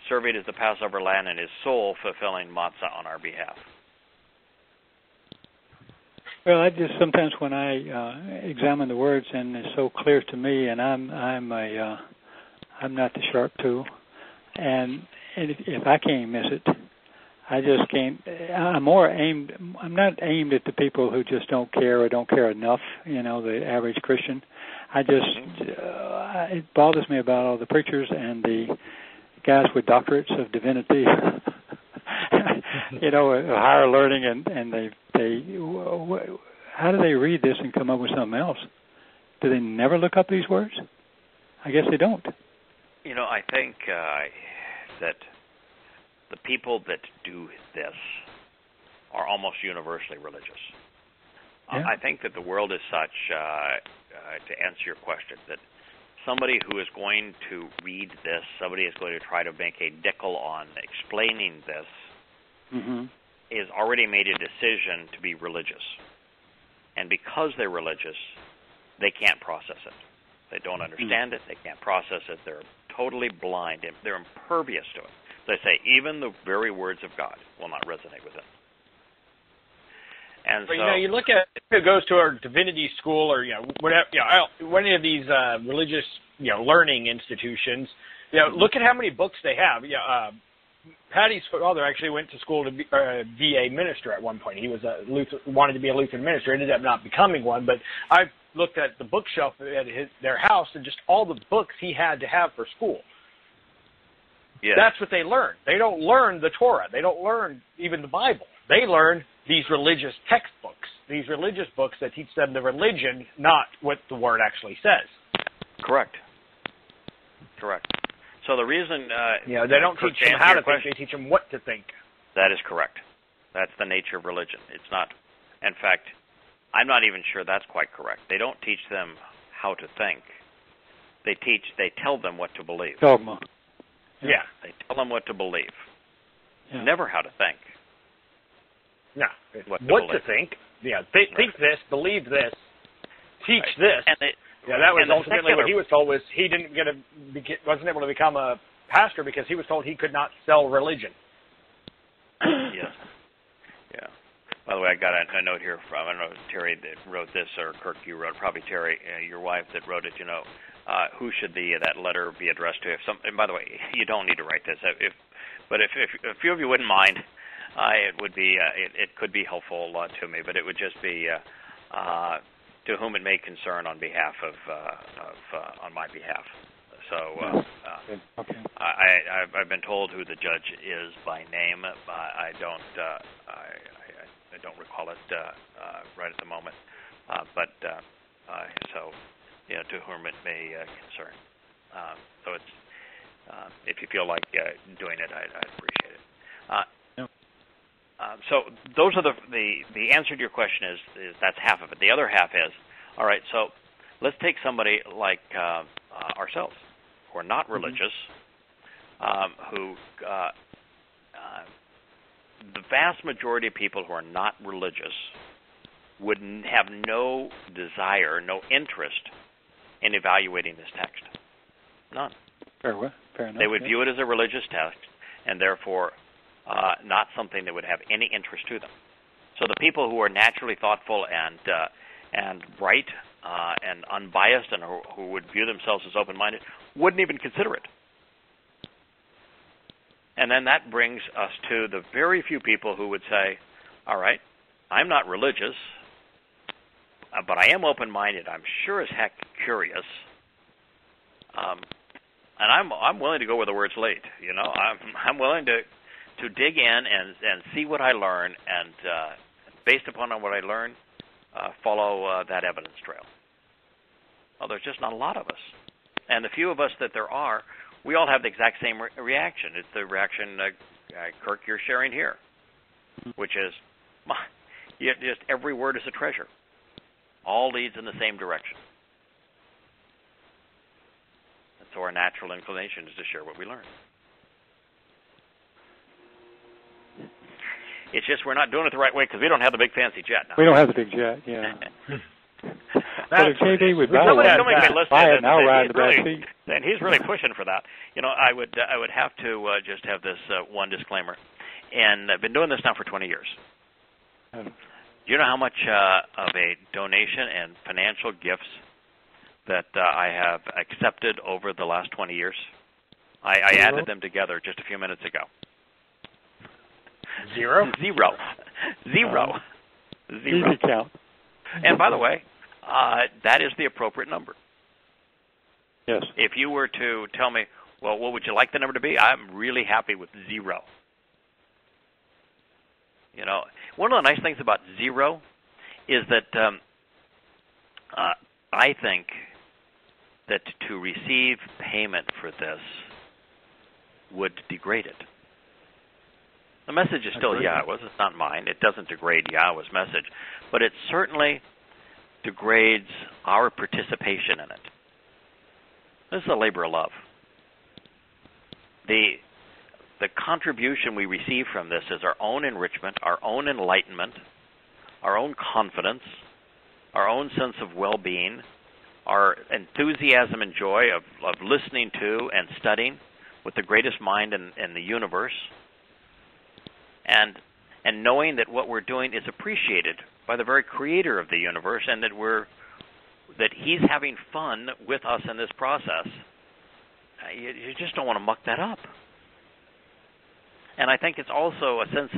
serving as the Passover lamb and his soul fulfilling matzah on our behalf. Well, I just sometimes when I examine the words and it's so clear to me, and I'm not the sharp tool, and if I can't miss it, I just can't. I'm not aimed at the people who just don't care or don't care enough. The average Christian. It bothers me about all the preachers and the guys with doctorates of divinity, higher learning, and they how do they read this and come up with something else? Do they never look up these words? I guess they don't. I think that the people that do this are almost universally religious. Yeah. I think that the world is such, to answer your question, that somebody who is going to read this, somebody is going to try to make a nickel on explaining this, is already made a decision to be religious. And because they're religious, they can't process it. They don't understand it. They can't process it. They're totally blind. They're impervious to it. They say even the very words of God will not resonate with them. And but so, you look at who goes to our divinity school or whatever, any of these religious learning institutions. Look at how many books they have. Patty's father actually went to school to be a minister at one point. He was wanted to be a Lutheran minister. Ended up not becoming one. But I looked at the bookshelf at their house and just all the books he had to have for school. yes. That's what they learn. They don't learn the Torah. They don't learn even the Bible. They learn these religious textbooks, these religious books that teach them the religion, not what the Word actually says. Correct. So the reason... they don't teach them how to think, they teach them what to think. That is correct. That's the nature of religion. It's not... In fact, I'm not even sure that's quite correct. They don't teach them how to think. They tell them what to believe. Dogma. Yeah. They tell them what to believe. Yeah. Never how to think. No. What to think. Yeah. Think this, believe this, teach this. And that was ultimately what he was told was he wasn't able to become a pastor because he was told he could not sell religion. Yes. Yeah. By the way, I got a note here from, I don't know if Terry that wrote this or Kirk you wrote, probably Terry, your wife that wrote it, who should that letter be addressed to? And by the way, you don't need to write this. But if a few of you wouldn't mind, it would be it could be helpful to me. But it would just be to whom it may concern on behalf of on my behalf. So Okay. I've been told who the judge is by name. I don't recall it right at the moment. But to whom it may concern. So if you feel like doing it, I'd appreciate it. So those are the answer to your question is that's half of it. The other half is, all right, so let's take somebody like ourselves, who are not religious, who the vast majority of people who are not religious would have no desire, no interest in evaluating this text. None. Fair enough. They would view it as a religious text, and therefore not something that would have any interest to them. So the people who are naturally thoughtful and bright and unbiased and who would view themselves as open-minded wouldn't even consider it. And then that brings us to the very few people who would say, all right, I'm not religious, but I am open-minded. I'm sure as heck curious. And I'm willing to go where the word's lead. You know, I'm willing to dig in and see what I learn, and based upon what I learn, follow that evidence trail. Well, there's just not a lot of us. And the few of us that there are, we all have the exact same reaction. It's the reaction, Kirk, you're sharing here, which is, just every word is a treasure. All leads in the same direction. And so our natural inclination is to share what we learn. It's just we're not doing it the right way because we don't have the big fancy jet now. We don't have the big jet, yeah. But if JB would buy it now, ride the back seat. And he's really pushing for that. You know, I would have to just have this one disclaimer. And I've been doing this now for 20 years. Do you know how much of a donation and financial gifts that I have accepted over the last 20 years? I added them together just a few minutes ago. Zero. Easy count. And by the way, that is the appropriate number. Yes. If you were to tell me, well, what would you like the number to be? I'm really happy with 0. You know, one of the nice things about 0 is that I think that to receive payment for this would degrade it. The message is still Yahweh's. It's not mine. It doesn't degrade Yahweh's message, but it certainly degrades our participation in it. This is a labor of love. The contribution we receive from this is our own enrichment, our own enlightenment, our own confidence, our own sense of well-being, our enthusiasm and joy of listening to and studying with the greatest mind in the universe, and knowing that what we're doing is appreciated by the very creator of the universe, and that he's having fun with us in this process. You just don't want to muck that up. And I think it's also a sense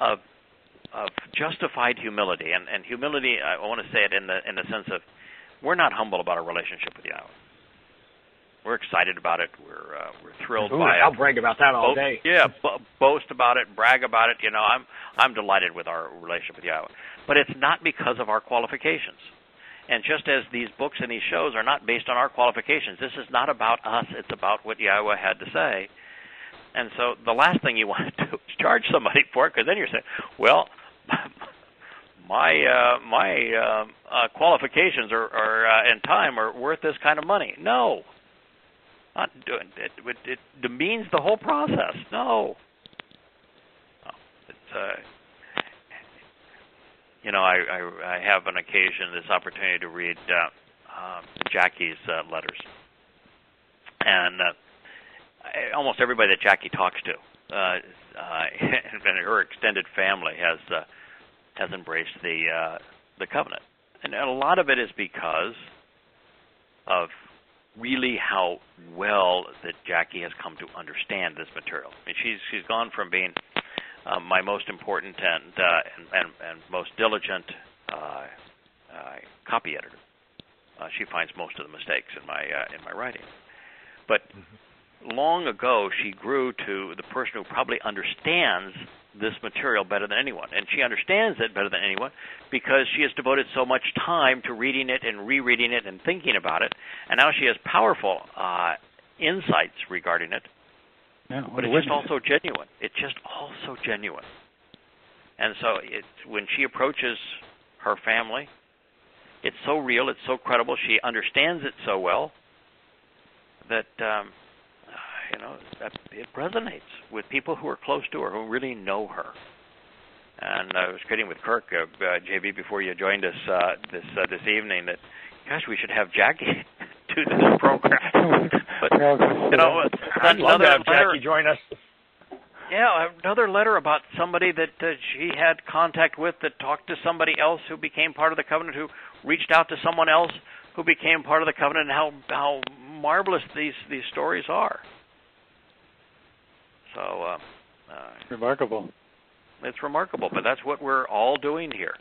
of justified humility, and humility, I want to say it in the sense of we're not humble about our relationship with Yahweh. We're excited about it. We're thrilled by it. I'll brag about that all day. Yeah, boast about it, brag about it. You know, I'm delighted with our relationship with Yahweh. But it's not because of our qualifications. And just as these books and these shows are not based on our qualifications, this is not about us. It's about what Yahweh had to say. And so the last thing you want to do is charge somebody for it, because then you're saying, well, my qualifications are and time are worth this kind of money. No. Not doing it. It demeans the whole process. No. It's you know, I have an occasion, this opportunity to read Jackie's letters, and almost everybody that Jackie talks to, and her extended family has embraced the covenant, and a lot of it is because of really how well that Jackie has come to understand this material. I mean, she's gone from being my most important and most diligent copy editor. She finds most of the mistakes in my writing, but long ago she grew to the person who probably understands this material better than anyone, and she understands it better than anyone because she has devoted so much time to reading it and rereading it and thinking about it, and now she has powerful insights regarding it Yeah, but it's just also genuine. It's just also genuine. And so when she approaches her family, it's so real, it's so credible, she understands it so well that, that it resonates with people who are close to her, who really know her. And I was kidding with Kirk, JB, before you joined us this evening, that, gosh, we should have Jackie do this program. But, I'd love to have Jackie join us. Yeah, another letter about somebody that she had contact with that talked to somebody else who became part of the covenant, who reached out to someone else who became part of the covenant, and how marvelous these stories are. So remarkable. It's remarkable, but that's what we're all doing here.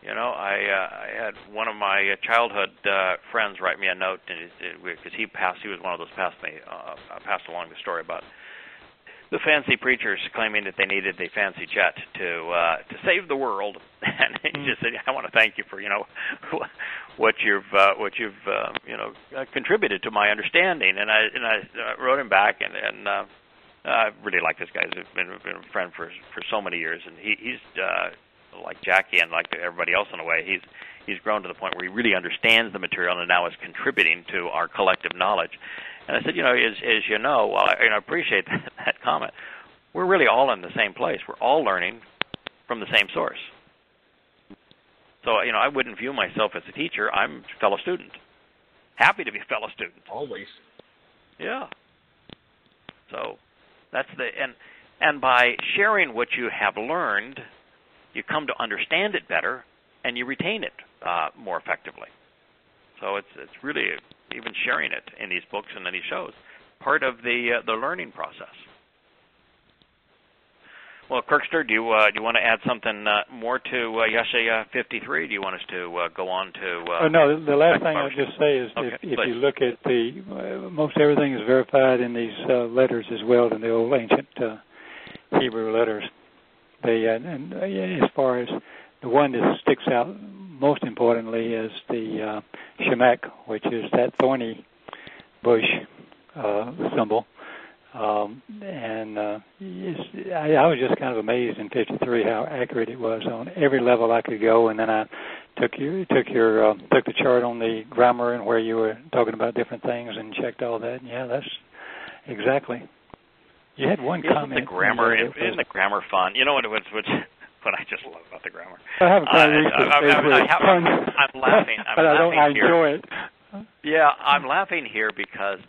I had one of my childhood friends write me a note, because he was one of those passed along the story about the fancy preachers claiming that they needed the fancy jet to save the world, and he just said, "I want to thank you for what you've contributed to my understanding." And I wrote him back, and I really like this guy. He's been a friend for so many years, and he's like Jackie and like everybody else in a way. He's grown to the point where he really understands the material and now is contributing to our collective knowledge. And I said, as you know, well, I appreciate that comment. We're really all in the same place. We're all learning from the same source. So, I wouldn't view myself as a teacher. I'm a fellow student. Happy to be a fellow student. Always. Yeah. So that's and by sharing what you have learned, you come to understand it better, and you retain it more effectively. So it's really, even sharing it in these books and in these shows, part of the learning process. Well, Kirkster, do you want to add something more to Yeshaya 53? Do you want us to go on to? No, the last thing I'll just say is if you look at most everything is verified in these letters as well in the old ancient Hebrew letters. And as far as the one that sticks out most importantly is the shemek, which is that thorny bush symbol. I was just kind of amazed in 53 how accurate it was on every level I could go. And then I took the chart on the grammar and where you were talking about different things and checked all that. And yeah, that's exactly. You had one comment. Isn't the grammar fun? You know what I just love about the grammar? I haven't I'm laughing. But I enjoy it. Yeah, I'm laughing here because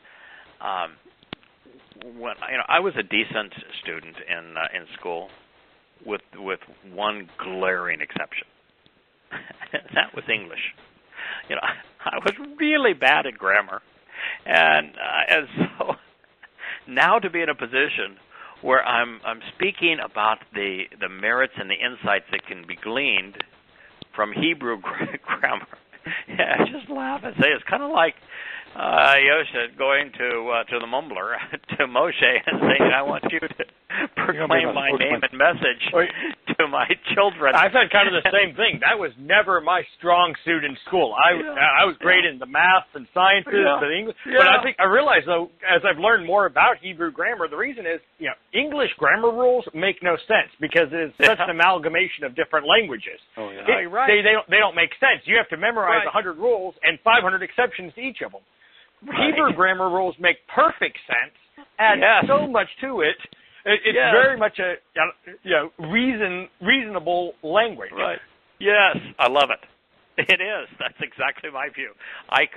when I was a decent student in school, with one glaring exception. That was English. I was really bad at grammar, and so now to be in a position where I'm speaking about the merits and the insights that can be gleaned from Hebrew grammar. Yeah, I just laugh and say it's kind of like Yosha going to the mumbler, to Moshe, and saying, "I want you to proclaim my name and message to my children." I've had kind of the same thing. That was never my strong suit in school. I was great in the math and sciences, but English. But I realize though, as I've learned more about Hebrew grammar, the reason is English grammar rules make no sense because it is such an amalgamation of different languages. Oh yeah, right. They don't make sense. You have to memorize 100 rules and 500 exceptions to each of them. Right. Hebrew grammar rules make perfect sense, add so much to it. It's very much a reasonable language. Right. Yes, I love it. It is. That's exactly my view. I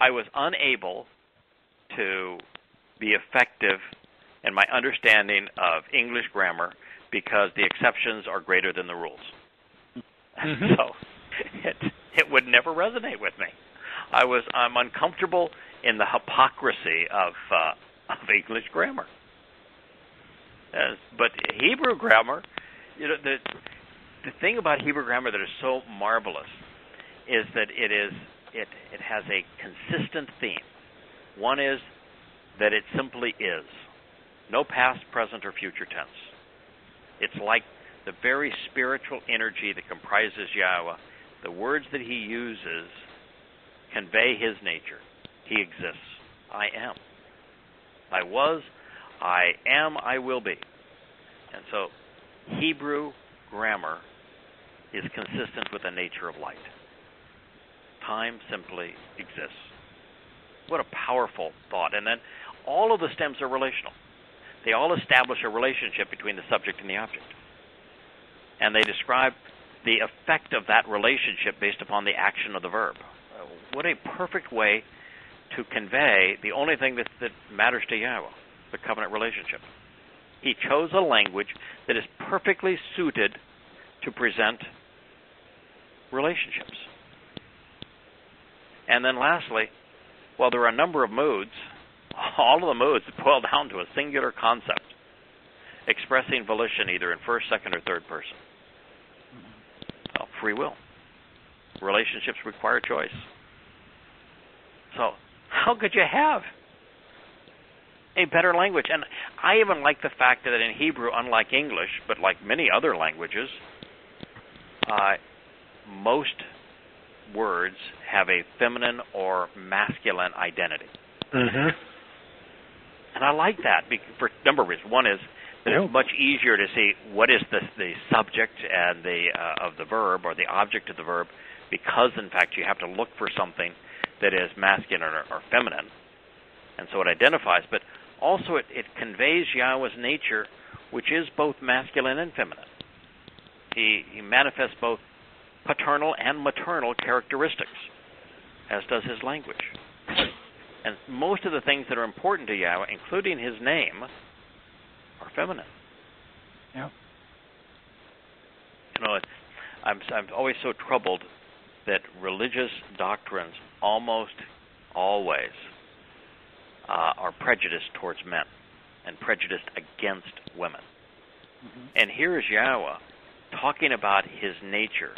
was unable to be effective in my understanding of English grammar because the exceptions are greater than the rules. Mm-hmm. So it would never resonate with me. I'm uncomfortable in the hypocrisy of English grammar. But Hebrew grammar, the thing about Hebrew grammar that is so marvelous is that it has a consistent theme. One is that it simply is. No past, present, or future tense. It's like the very spiritual energy that comprises Yahweh. The words that he uses convey his nature. He exists. I am. I was, I am, I will be. And so Hebrew grammar is consistent with the nature of light. Time simply exists. What a powerful thought. And then all of the stems are relational. They all establish a relationship between the subject and the object. And they describe the effect of that relationship based upon the action of the verb. What a perfect way to convey the only thing that matters to Yahweh, the covenant relationship. He chose a language that is perfectly suited to present relationships. And then lastly, well, there are a number of moods. All of the moods boil down to a singular concept, expressing volition either in first, second, or third person. Well, free will. Relationships require choice. So, how could you have a better language? And I even like the fact that in Hebrew, unlike English, but like many other languages, most words have a feminine or masculine identity. Mm-hmm. And I like that for a number of reasons. One is that it's much easier to see what is the subject and of the verb or the object of the verb, because, in fact, you have to look for something that is masculine or feminine. And so it identifies. But also it conveys Yahweh's nature, which is both masculine and feminine. He manifests both paternal and maternal characteristics, as does his language. And most of the things that are important to Yahweh, including his name, are feminine. Yeah. You know, I'm always so troubled that religious doctrines almost always are prejudiced towards men and prejudiced against women. Mm-hmm. And here is Yahweh talking about his nature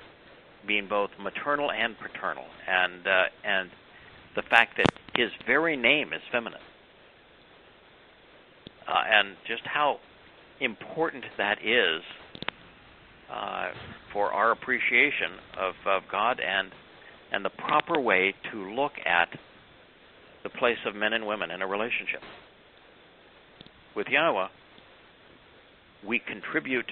being both maternal and paternal, and the fact that his very name is feminine, and just how important that is for our appreciation of God and the proper way to look at the place of men and women in a relationship. With Yahweh, we contribute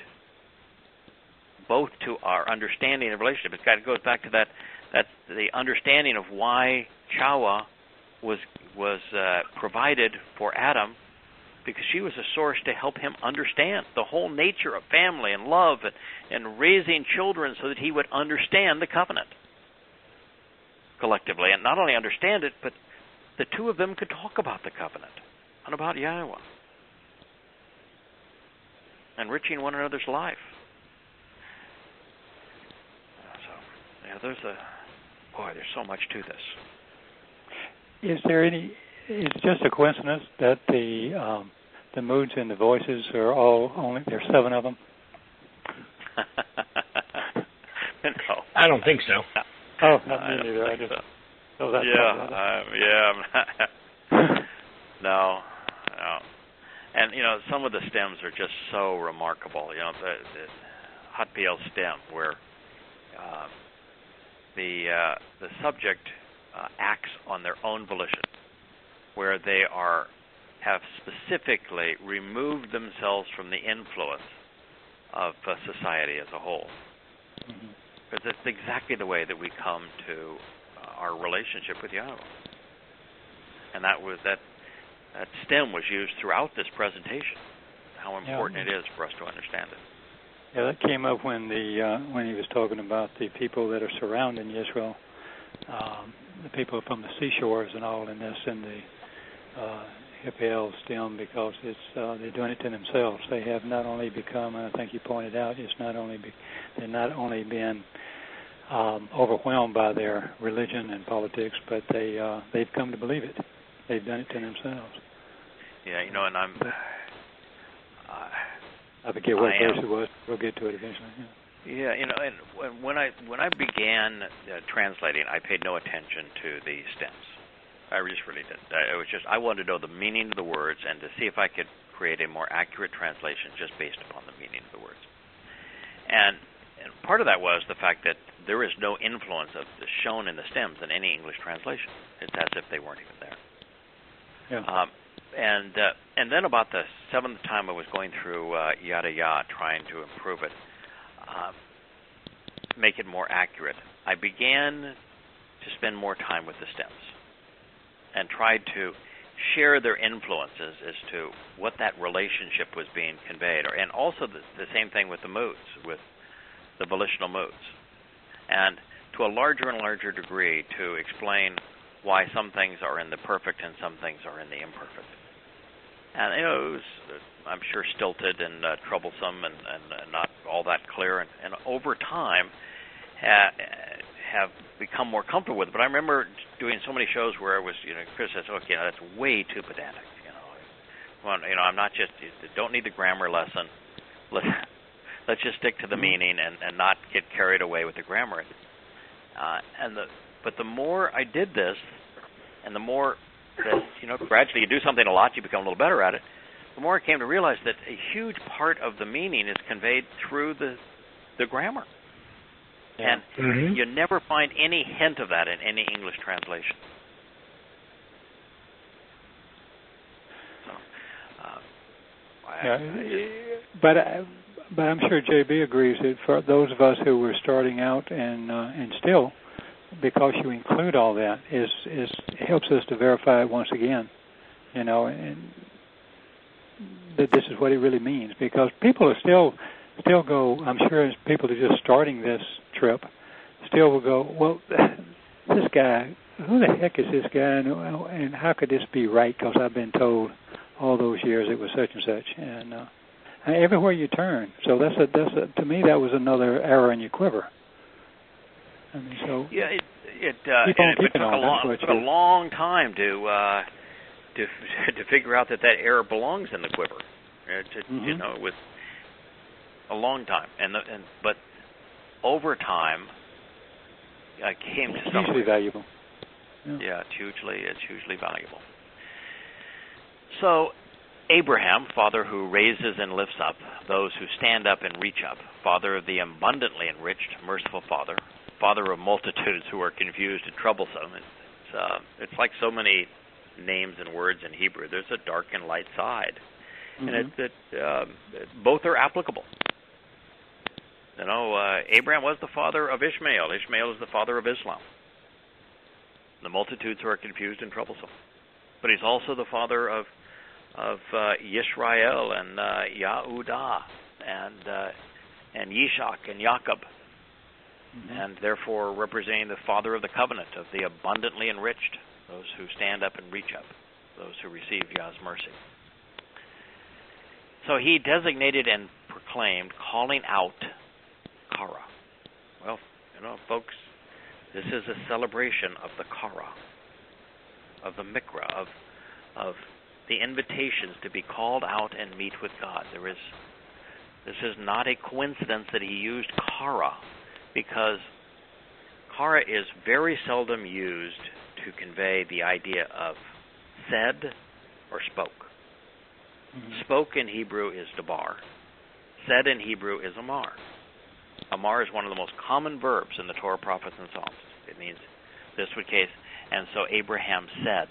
both to our understanding of relationship. It goes back to that's the understanding of why Towrah was provided for Adam, because she was a source to help him understand the whole nature of family and love and raising children so that he would understand the covenant collectively. And not only understand it, but the two of them could talk about the covenant and about Yahweh, enriching one another's life. So, yeah, there's so much to this. Is there any? It's just a coincidence that the moods and the voices are all there's 7 of them. No, I don't think so. Oh, not me neither. I just. So that's No. And some of the stems are just so remarkable. The Hatpiel stem, where the subject acts on their own volition, where they have specifically removed themselves from the influence of society as a whole. Mm-hmm. Because it's exactly the way that we come to our relationship with Yahweh. And that stem was used throughout this presentation, how important it is for us to understand it. Yeah, that came up when he was talking about the people that are surrounding Israel, the people from the seashores and all in this, and the Hipel stem, because they're doing it to themselves. They have not only become, and I think you pointed out, they're not only been overwhelmed by their religion and politics, but they've come to believe it. They've done it to themselves. Yeah, and I forget what verse it was. We'll get to it eventually. Yeah, and when I began translating, I paid no attention to the stems. I just really didn't. I wanted to know the meaning of the words and to see if I could create a more accurate translation just based upon the meaning of the words. And part of that was the fact that there is no influence shown in the stems in any English translation. It's as if they weren't even there. Yeah. And then about the seventh time I was going through Yada Yahweh, trying to improve it, make it more accurate, I began to spend more time with the stems and tried to share their influences as to what that relationship was being conveyed, and also the same thing with the moods, with the volitional moods, and to a larger and larger degree to explain why some things are in the perfect and some things are in the imperfect. And it was, I'm sure, stilted and troublesome and not all that clear, and over time have become more comfortable with it. But I remember doing so many shows where it was, Chris says, okay, that's way too pedantic. Well, I'm not just, don't need the grammar lesson. Let's just stick to the meaning and not get carried away with the grammar. But the more I did this, and the more that, gradually you do something a lot, you become a little better at it, the more I came to realize that a huge part of the meaning is conveyed through the grammar. Yeah. And you never find any hint of that in any English translation. But I'm sure JB agrees that for those of us who were starting out and still, because you include all that, is helps us to verify it once again, and that this is what it really means. Because people are still go. I'm sure people are just starting this trip, still will go, well, this guy, who the heck is this guy, and how could this be right? Because I've been told all those years it was such and such, and everywhere you turn. So that's to me that was another arrow in your quiver. I mean, so yeah, it took a long time to figure out that arrow belongs in the quiver. It was a long time, but over time, I came to something hugely valuable. Yeah, it's hugely valuable. So, Abraham, Father who raises and lifts up those who stand up and reach up, Father of the abundantly enriched, merciful Father, Father of multitudes who are confused and troublesome. It's like so many names and words in Hebrew. There's a dark and light side, and both are applicable. Abraham was the father of Ishmael. Ishmael is the father of Islam. The multitudes who are confused and troublesome. But he's also the father of Yisrael and Yehudah and Yishak and Jacob, and therefore representing the father of the covenant, of the abundantly enriched, those who stand up and reach up, those who receive Yah's mercy. So he designated and proclaimed, calling out Kara. Well, folks, this is a celebration of the Kara, of the Mikra, of the invitations to be called out and meet with God. This is not a coincidence that he used Kara, because Kara is very seldom used to convey the idea of said or spoke. Spoke in Hebrew is dabar. Said in Hebrew is amar. Amar is one of the most common verbs in the Torah, prophets, and Psalms. It means this would case, and so Abraham said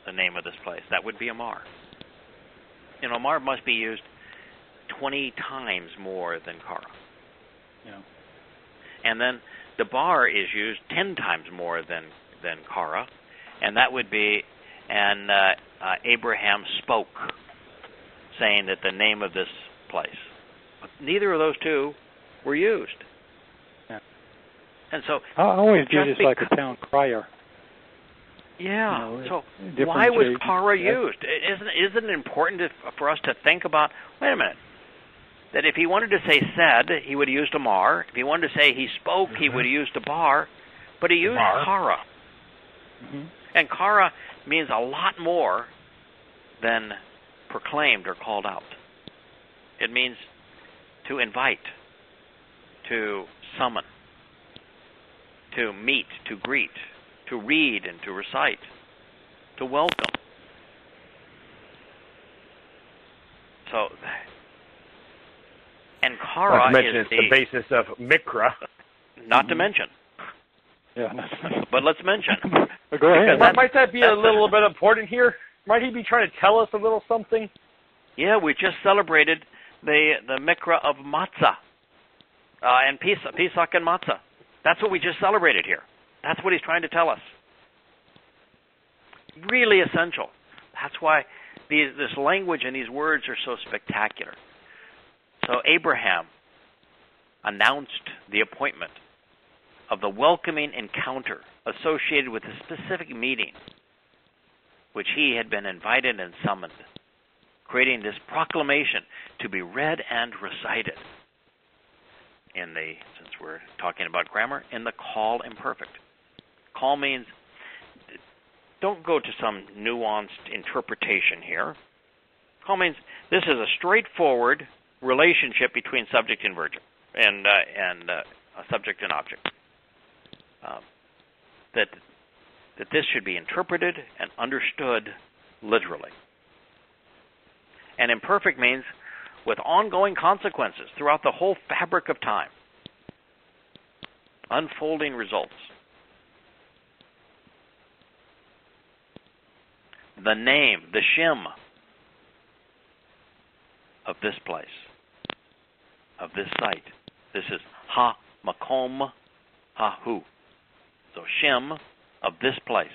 the name of this place. That would be Amar. And Amar must be used 20 times more than Kara. Yeah. And then dabar is used 10 times more than Kara, and that would be, and Abraham spoke, saying that the name of this place. But neither of those two were used. Yeah. And so I always view this like a town crier. Yeah. So why was Kara used? Isn't it important for us to think about, wait a minute, that if he wanted to say said, he would have used Amar. If he wanted to say he spoke, he would have used dabar. But he used Kara. And Kara means a lot more than proclaimed or called out. It means to invite, to summon, to meet, to greet, to read and to recite, to welcome. So, and Kara is the basis of Mikra. Not to mention. Yeah. But let's mention. Go ahead. Might that be a little bit important here? Might he be trying to tell us a little something? Yeah, we just celebrated the Mikra of Matzah and Pesach and Matzah. That's what we just celebrated here. That's what he's trying to tell us. Really essential. That's why this language and these words are so spectacular. So Abraham announced the appointment of the welcoming encounter associated with a specific meeting which he had been invited and summoned, creating this proclamation to be read and recited since we're talking about grammar, in the call imperfect. Call means, don't go to some nuanced interpretation here. Call means this is a straightforward relationship between subject and verb, and a subject and object. That this should be interpreted and understood literally. And imperfect means with ongoing consequences throughout the whole fabric of time. Unfolding results. The name, the Shem of this place, of this site. This is Ha-Makom Ha-Hu. So Shem of this place.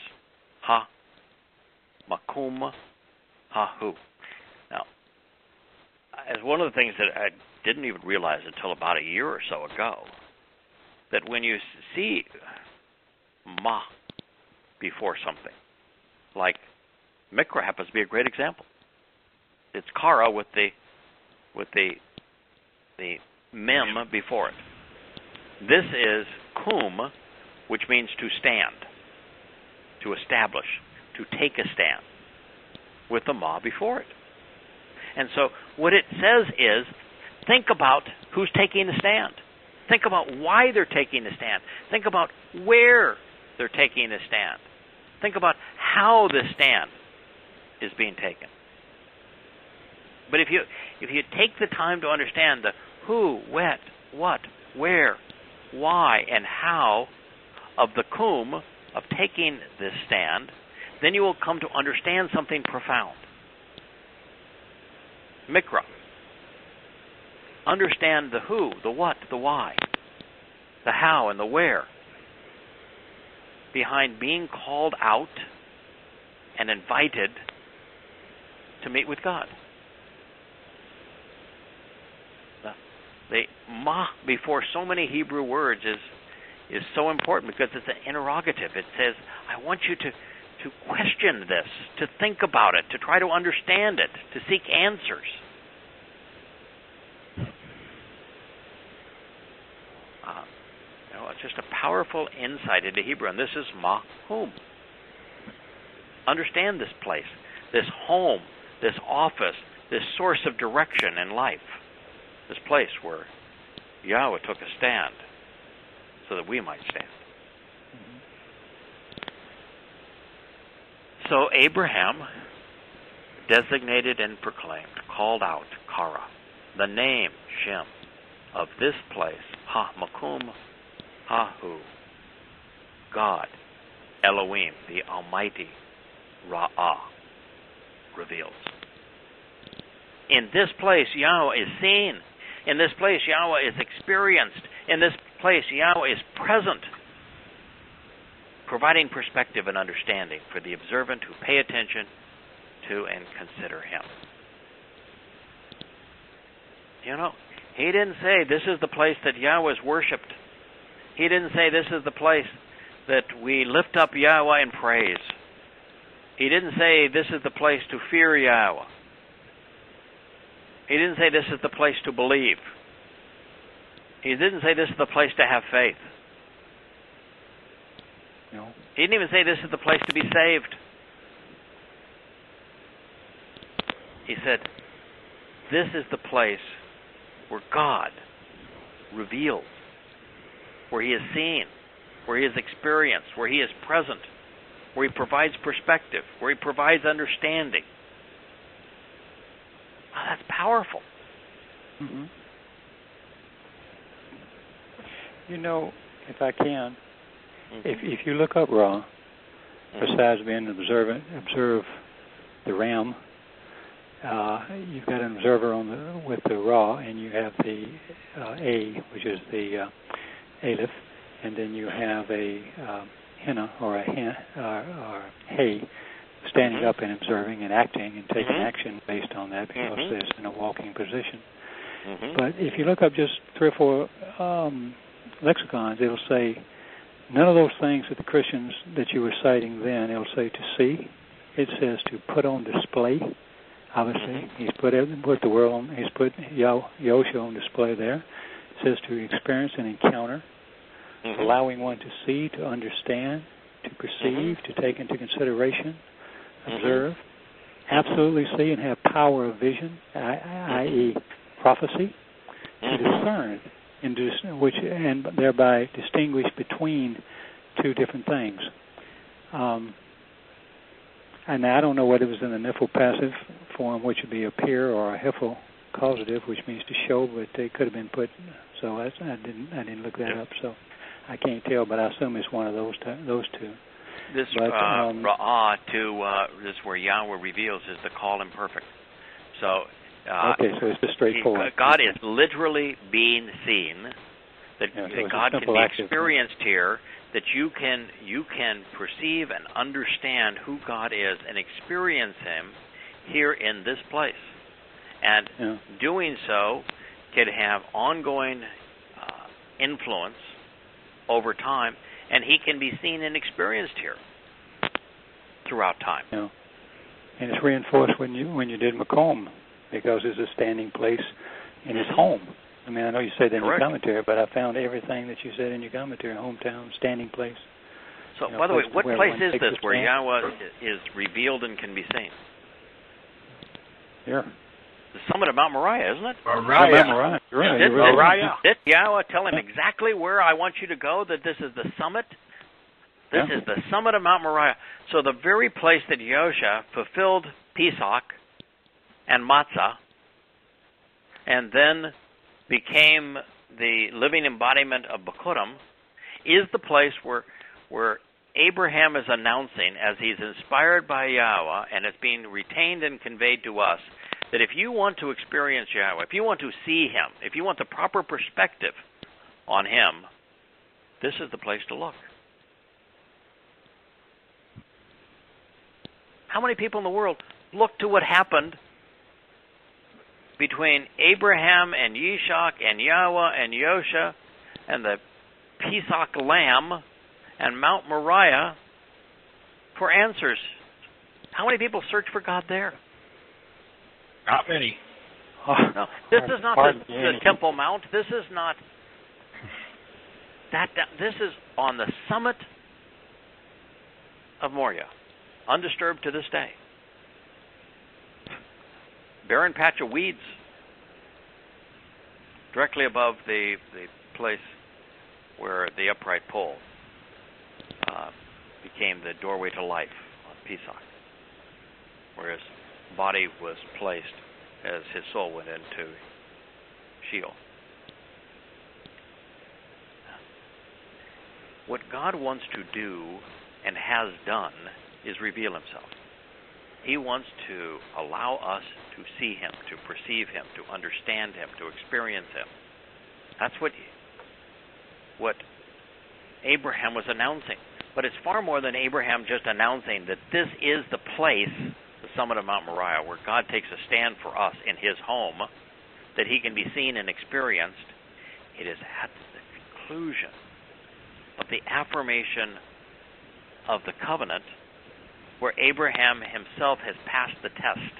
Ha-Makom Ha-Hu. Now, as one of the things that I didn't even realize until about a year or so ago, that when you see Ma before something, like Mikra happens to be a great example. It's Kara with the mem before it. This is kum, which means to stand, to establish, to take a stand, with the ma before it. And so what it says is, think about who's taking the stand. Think about why they're taking the stand. Think about where they're taking the stand. Think about how the stand is being taken. But if you take the time to understand the who, what, where, why, and how of the kum, of taking this stand, then you will come to understand something profound. Mikra. Understand the who, the what, the why, the how, and the where behind being called out and invited to meet with God. The ma before so many Hebrew words is so important because it's an interrogative. It says, I want you to question this, to think about it, to try to understand it, to seek answers. It's just a powerful insight into Hebrew, and this is ma-hum. Understand this place, this home, this office, this source of direction in life, this place where Yahweh took a stand so that we might stand. So Abraham designated and proclaimed, called out, Kara, the name, Shem, of this place, Ha-Makum, Ha-Hu, God, Elohim, the Almighty, Ra'ah, reveals. In this place, Yahweh is seen. In this place, Yahweh is experienced. In this place, Yahweh is present, providing perspective and understanding for the observant who pay attention to and consider Him. He didn't say this is the place that Yahweh is worshipped. He didn't say this is the place that we lift up Yahweh in praise. He didn't say this is the place to fear Yahweh. He didn't say this is the place to believe. He didn't say this is the place to have faith. No. He didn't even say this is the place to be saved. He said, this is the place where God reveals, where He is seen, where He is experienced, where He is present, where He provides perspective, where He provides understanding. Oh, that's powerful. Mm-hmm. If I can, if you look up Ra, besides being observe the ram, you've got an observer with the Ra, and you have the A, which is the Aleph, and then you have a Henna or a Hay standing up and observing and acting and taking action based on that, because it's in a walking position. But if you look up just 3 or 4 lexicons, it'll say none of those things that the Christians that you were citing then, it'll say to see. It says to put on display. Obviously, he's put the world on. He's put Yahusha on display there. It says to experience and encounter, allowing one to see, to understand, to perceive, to take into consideration, observe, absolutely see and have power of vision, i.e., prophecy, to discern, and thereby distinguish between 2 different things. And I don't know whether it was in the Nifl passive form, which would be appear, or a Hefel causative, which means to show, but they could have been put. So I didn't look that up, so I can't tell. But I assume it's one of those 2. This Ra'ah this where Yahweh reveals is the call imperfect. So okay, so it's just straightforward. God is literally being seen. That so God can be experienced here. That you can perceive and understand who God is and experience Him here in this place, and doing so can have ongoing influence over time, and He can be seen and experienced here throughout time. Yeah. And it's reinforced when you did Macomb, because it's a standing place in His home. I mean, I know you said that in your commentary, but I found everything that you said in your commentary: hometown, standing place. So, by the way, what place is this where Yahweh is revealed and can be seen? Here. The summit of Mount Moriah, isn't it? Moriah. Moriah. Did Yahweh tell him exactly where I want you to go, that this is the summit? This is the summit of Mount Moriah. So the very place that Yahusha fulfilled Pesach and Matzah, and then became the living embodiment of Bikurim, is the place where Abraham is announcing, as he's inspired by Yahweh, and it's being retained and conveyed to us, that if you want to experience Yahweh, if you want to see Him, if you want the proper perspective on Him, this is the place to look. How many people in the world look to what happened between Abraham and Yishak and Yahweh and Yosha and the Pesach lamb and Mount Moriah for answers? How many people search for God there? Not many. No, this is not the Temple Mount. This is not that. This is on the summit of Moriah, undisturbed to this day. Barren patch of weeds directly above the place where the upright pole became the doorway to life on Pesach, where his body was placed as his soul went into Sheol. What God wants to do and has done is reveal Himself. He wants to allow us to see Him, to perceive Him, to understand Him, to experience Him. That's what Abraham was announcing. But it's far more than Abraham just announcing that this is the place, the summit of Mount Moriah, where God takes a stand for us in His home, that He can be seen and experienced. It is at the conclusion of the affirmation of the covenant where Abraham himself has passed the test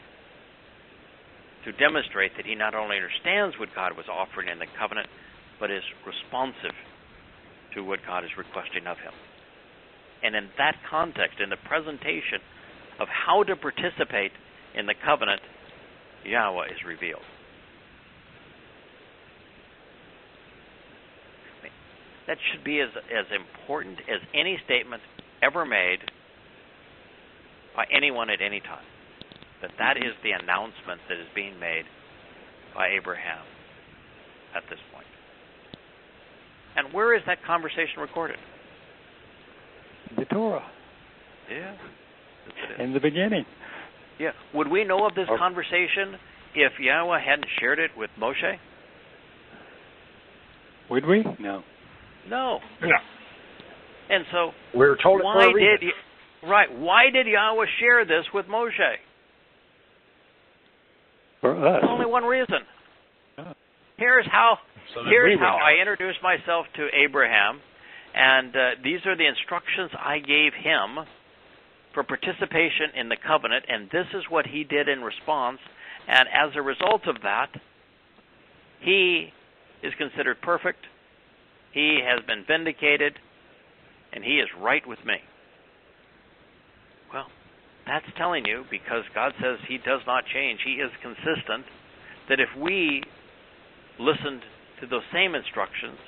to demonstrate that he not only understands what God was offering in the covenant, but is responsive to what God is requesting of him. And in that context, in the presentation of how to participate in the covenant, Yahweh is revealed. That should be as important as any statement ever made by anyone at any time. That is the announcement that is being made by Abraham at this point. And where is that conversation recorded? The Torah. Yeah. In the beginning. Yeah. Would we know of this conversation if Yahweh hadn't shared it with Moshe? Would we? No. No. No. And so, We were told why it for a reason. why did Yahweh share this with Moshe? For us. Only one reason. Oh. Here's how we know. I introduced myself to Abraham, and these are the instructions I gave him for participation in the covenant, and this is what he did in response. And as a result of that, he is considered perfect, he has been vindicated, and he is right with me. Well, that's telling you, because God says he does not change, he is consistent, that if we listened to those same instructions,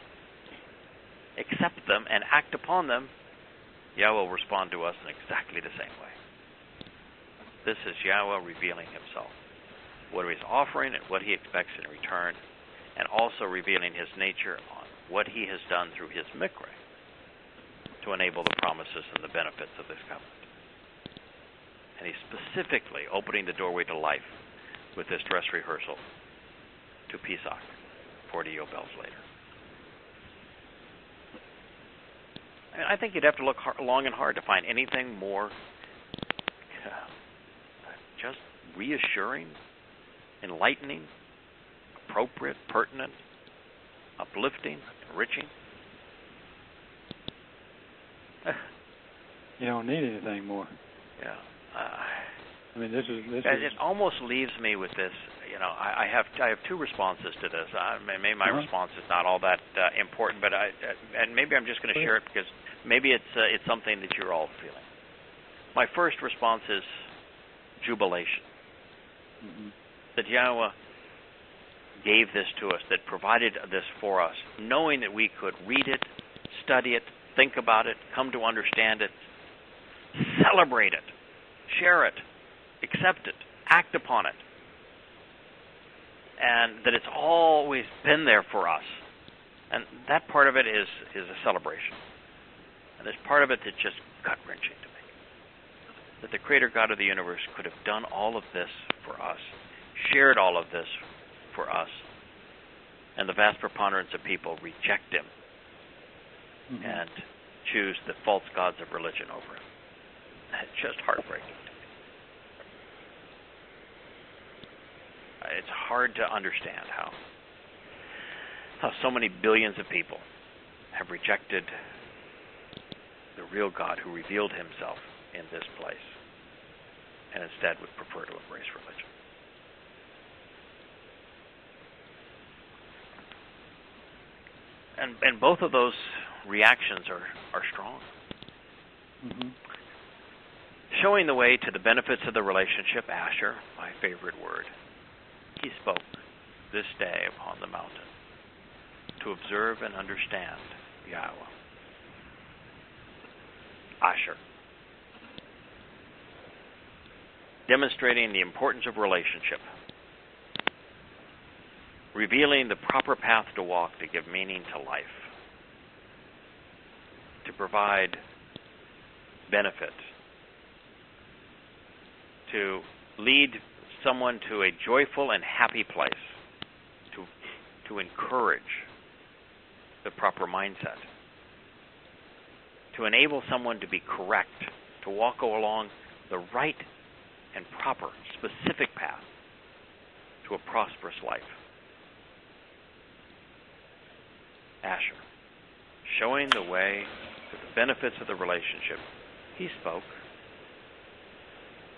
accept them, and act upon them, Yahweh will respond to us in exactly the same way. This is Yahweh revealing himself, what he's offering and what he expects in return, and also revealing his nature on what he has done through his mikra to enable the promises and the benefits of this covenant. And he's specifically opening the doorway to life with this dress rehearsal to Pesach, 40 Yobels later. I think you'd have to look long and hard to find anything more just reassuring, enlightening, appropriate, pertinent, uplifting, enriching. You don't need anything more. Yeah. I mean, this is. It almost leaves me with this. You know, I have two responses to this. Maybe my response is not all that important, but and maybe I'm just going to share it because maybe it's something that you're all feeling. My first response is jubilation. Mm-hmm. That Yahweh gave this to us, that provided this for us, knowing that we could read it, study it, think about it, come to understand it, celebrate it, share it, accept it, act upon it, and that it's always been there for us. And that part of it is a celebration. And there's part of it that's just gut-wrenching to me. That the Creator God of the universe could have done all of this for us, shared all of this for us, and the vast preponderance of people reject him and choose the false gods of religion over him. It's just heartbreaking to me. It's hard to understand how so many billions of people have rejected the real God who revealed himself in this place and instead would prefer to embrace religion. And both of those reactions are strong. Mm-hmm. Showing the way to the benefits of the relationship, Asher, my favorite word, he spoke this day upon the mountain to observe and understand Yahweh. Asher. Demonstrating the importance of relationship. Revealing the proper path to walk to give meaning to life. To provide benefit. To lead someone to a joyful and happy place. To encourage the proper mindset. To enable someone to be correct. To walk along the right and proper, specific path to a prosperous life. Asher, showing the way to the benefits of the relationship. He spoke.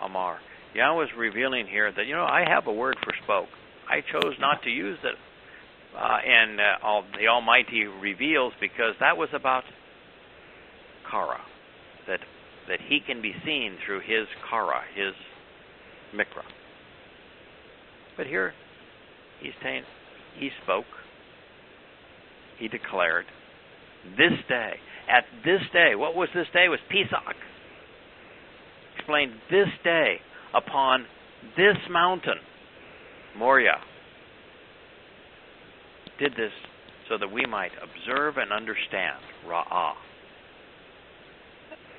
Amar. Yahweh is revealing here that, I have a word for spoke. I chose not to use it. And the Almighty reveals because that was about Kara. That he can be seen through his Kara, his mikra. But here, he's saying, he spoke. He declared, this day, at this day, what was this day? It was Pesach. Explained this day upon this mountain, Moriah, did this so that we might observe and understand Ra'ah.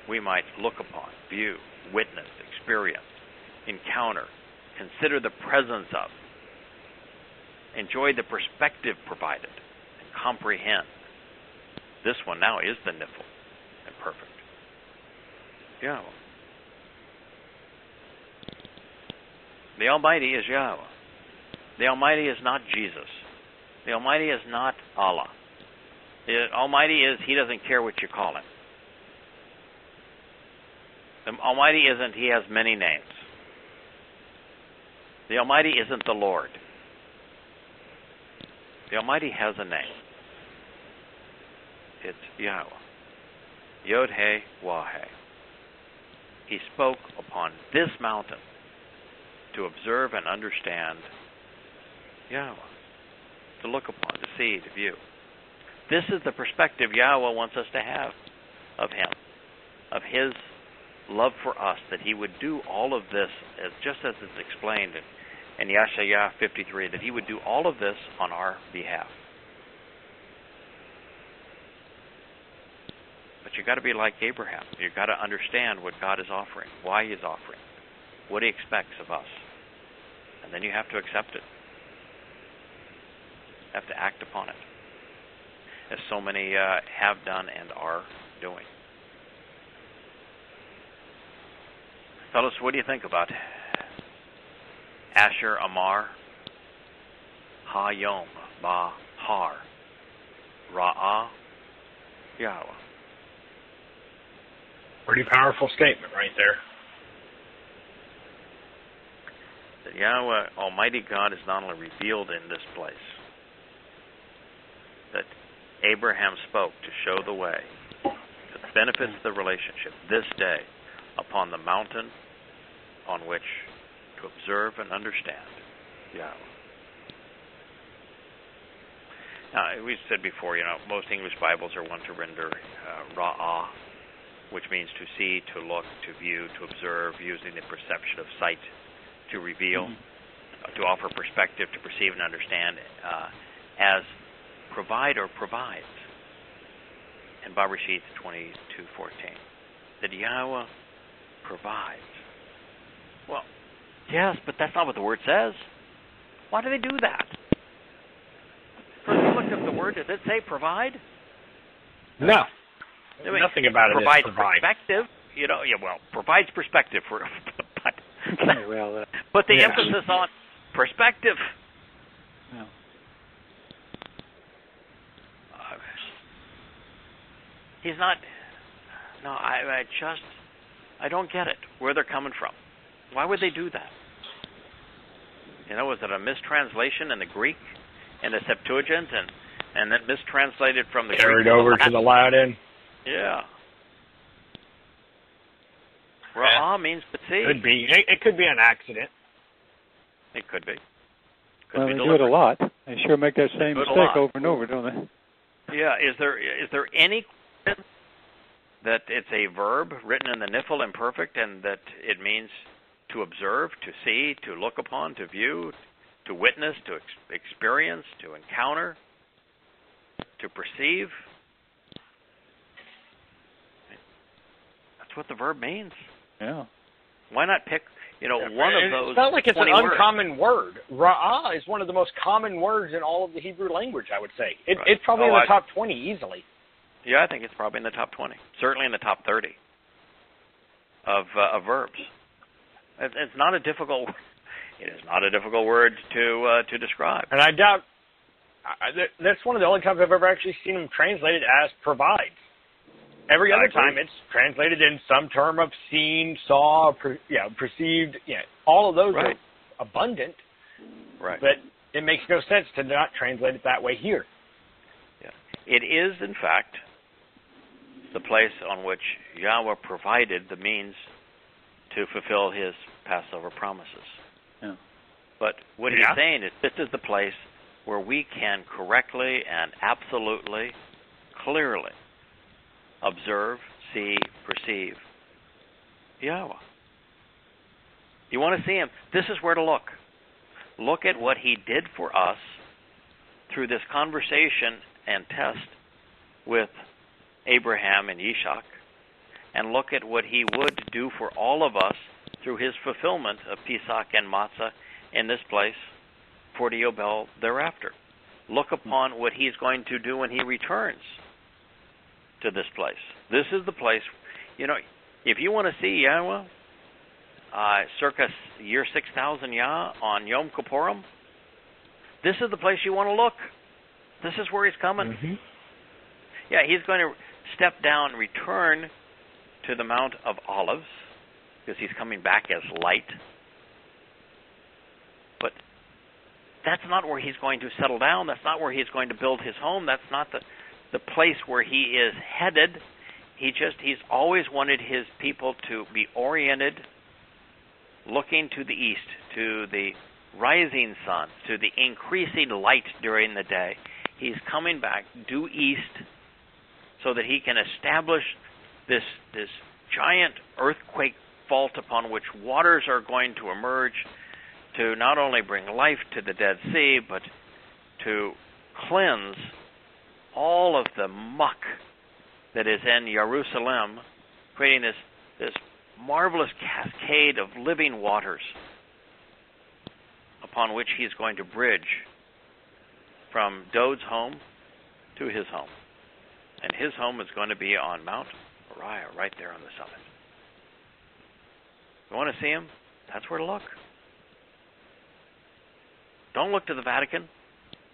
We might look upon, view, witness, experience encounter, consider the presence of, enjoy the perspective provided, and comprehend. This one now is the niffle and perfect. Yahweh. The Almighty is Yahweh. The Almighty is not Jesus. The Almighty is not Allah. The Almighty is, He doesn't care what you call Him. The Almighty isn't, He has many names. The Almighty isn't the Lord. The Almighty has a name. It's Yahweh. Yod-He-Wah-He. He spoke upon this mountain to observe and understand Yahweh, to look upon, to see, to view. This is the perspective Yahweh wants us to have of Him, of His love for us, that He would do all of this, just as it's explained in Yeshayah 53, that He would do all of this on our behalf. But you've got to be like Abraham. You've got to understand what God is offering, why He is offering, what He expects of us. And then you have to accept it. You have to act upon it, as so many have done and are doing. Fellows, what do you think about Asher Amar, Hayom Bahar, Ra'ah, Yahweh? Pretty powerful statement right there. That Yahweh, Almighty God, is not only revealed in this place, that Abraham spoke to show the way, that benefits the relationship this day upon the mountain on which to observe and understand Yahweh. Now, we said before, most English Bibles are one to render Ra'ah, which means to see, to look, to view, to observe, using the perception of sight to reveal, to offer perspective, to perceive and understand, as provide or provides. In Bereshit 22:14, that Yahweh provides. Well, yes, but that's not what the word says. Why do they do that? First, I looked up the word. Does it say provide? No. I mean, nothing about it provides is provide. Perspective. Provides perspective for. But the emphasis on perspective. Yeah. He's not. No, I don't get it. Where they're coming from. Why would they do that? Was it a mistranslation in the Greek, and the Septuagint, and then mistranslated from the carried Greek over to the Latin? Yeah. Ra'ah means to see. Could be. It could be an accident. It could be. They do it a lot. They sure make that same mistake over and over, don't they? Yeah. Is there any that it's a verb written in the Niphal imperfect, and that it means to observe, to see, to look upon, to view, to witness, to experience, to encounter, to perceive? That's what the verb means. Yeah. Why not pick, one of those? It's not like it's an words. uncommon word. Ra'ah is one of the most common words in all of the Hebrew language, I would say. It's probably in the top 20 easily. Yeah, I think it's probably in the top 20. Certainly in the top 30 of verbs. It's not a difficult. It is not a difficult word to describe. And I doubt that's one of the only times I've ever actually seen them translated as provides. Every other time it's translated in some term of seen, saw, perceived. All of those are abundant. Right. But it makes no sense to not translate it that way here. Yeah. It is, in fact, the place on which Yahweh provided the means to fulfill His Passover promises. Yeah. But what He's saying is this is the place where we can correctly and absolutely, clearly observe, see, perceive Yahweh. You want to see Him? This is where to look. Look at what He did for us through this conversation and test with Abraham and Yishak, and look at what He would do for all of us through his fulfillment of Pesach and Matzah in this place 40 Yobel thereafter. Look upon what he's going to do when he returns to this place. This is the place, if you want to see Yahweh circa year 6000 Yah on Yom Kippurim, this is the place you want to look. This is where he's coming. Mm-hmm. Yeah, he's going to step down and return to the Mount of Olives because he's coming back as light. But that's not where he's going to settle down. That's not where he's going to build his home. That's not the place where he is headed. He's always wanted his people to be oriented, looking to the east, to the rising sun, to the increasing light during the day. He's coming back due east so that he can establish this giant earthquake fault upon which waters are going to emerge to not only bring life to the Dead Sea, but to cleanse all of the muck that is in Jerusalem, creating this marvelous cascade of living waters upon which he's going to bridge from Dod's home to his home. And his home is going to be on Mount Moriah, right there on the summit. You want to see him? That's where to look. Don't look to the Vatican.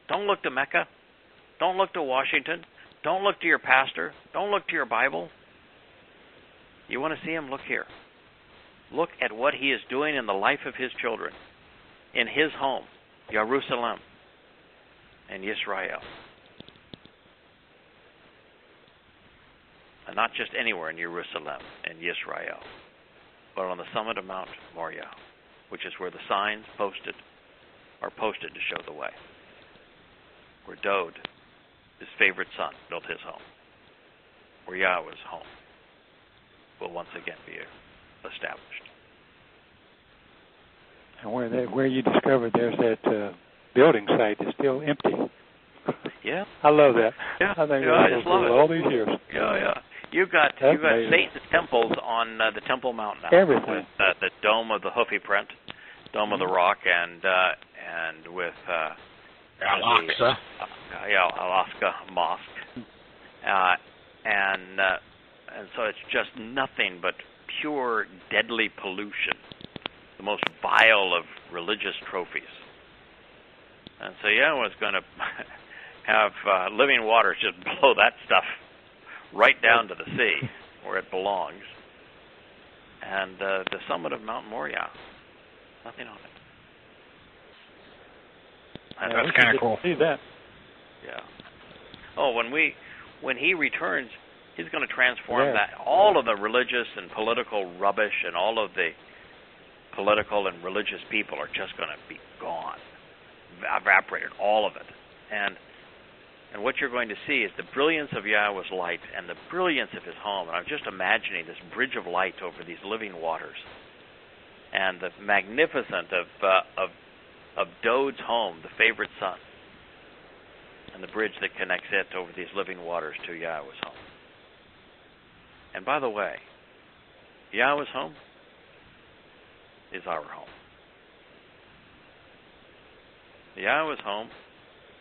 Don't look to Mecca. Don't look to Washington. Don't look to your pastor. Don't look to your Bible. You want to see him? Look here. Look at what he is doing in the life of his children, in his home, Jerusalem and Israel. And not just anywhere in Jerusalem and Israel, but on the summit of Mount Moriah, which is where the signs are posted to show the way. Where Dod, his favorite son, built his home. Where Yahweh's home will once again be established. And where you discovered there's that building site is still empty. Yeah. I love that. Yeah. I think I just love it. All these years. Yeah. You've got Satan's temples on the Temple Mount now. Everything. With the dome of the hoofy print, dome of the rock, and with Al-Aqsa. Al-Aqsa Mosque. And so it's just nothing but pure deadly pollution, the most vile of religious trophies. And so Yahweh's going to have living waters just blow that stuff right down to the sea where it belongs. And the summit of Mount Moriah, nothing on it. And that's kind of cool. See that? Yeah. Oh, when he returns, he's going to transform that. All of the religious and political rubbish and all of the political and religious people are just going to be gone, evaporated, all of it. And what you're going to see is the brilliance of Yahweh's light and the brilliance of his home. And I'm just imagining this bridge of light over these living waters, and the magnificence of Dod's home, the favorite son, and the bridge that connects it over these living waters to Yahweh's home. And by the way, Yahweh's home is our home. Yahweh's home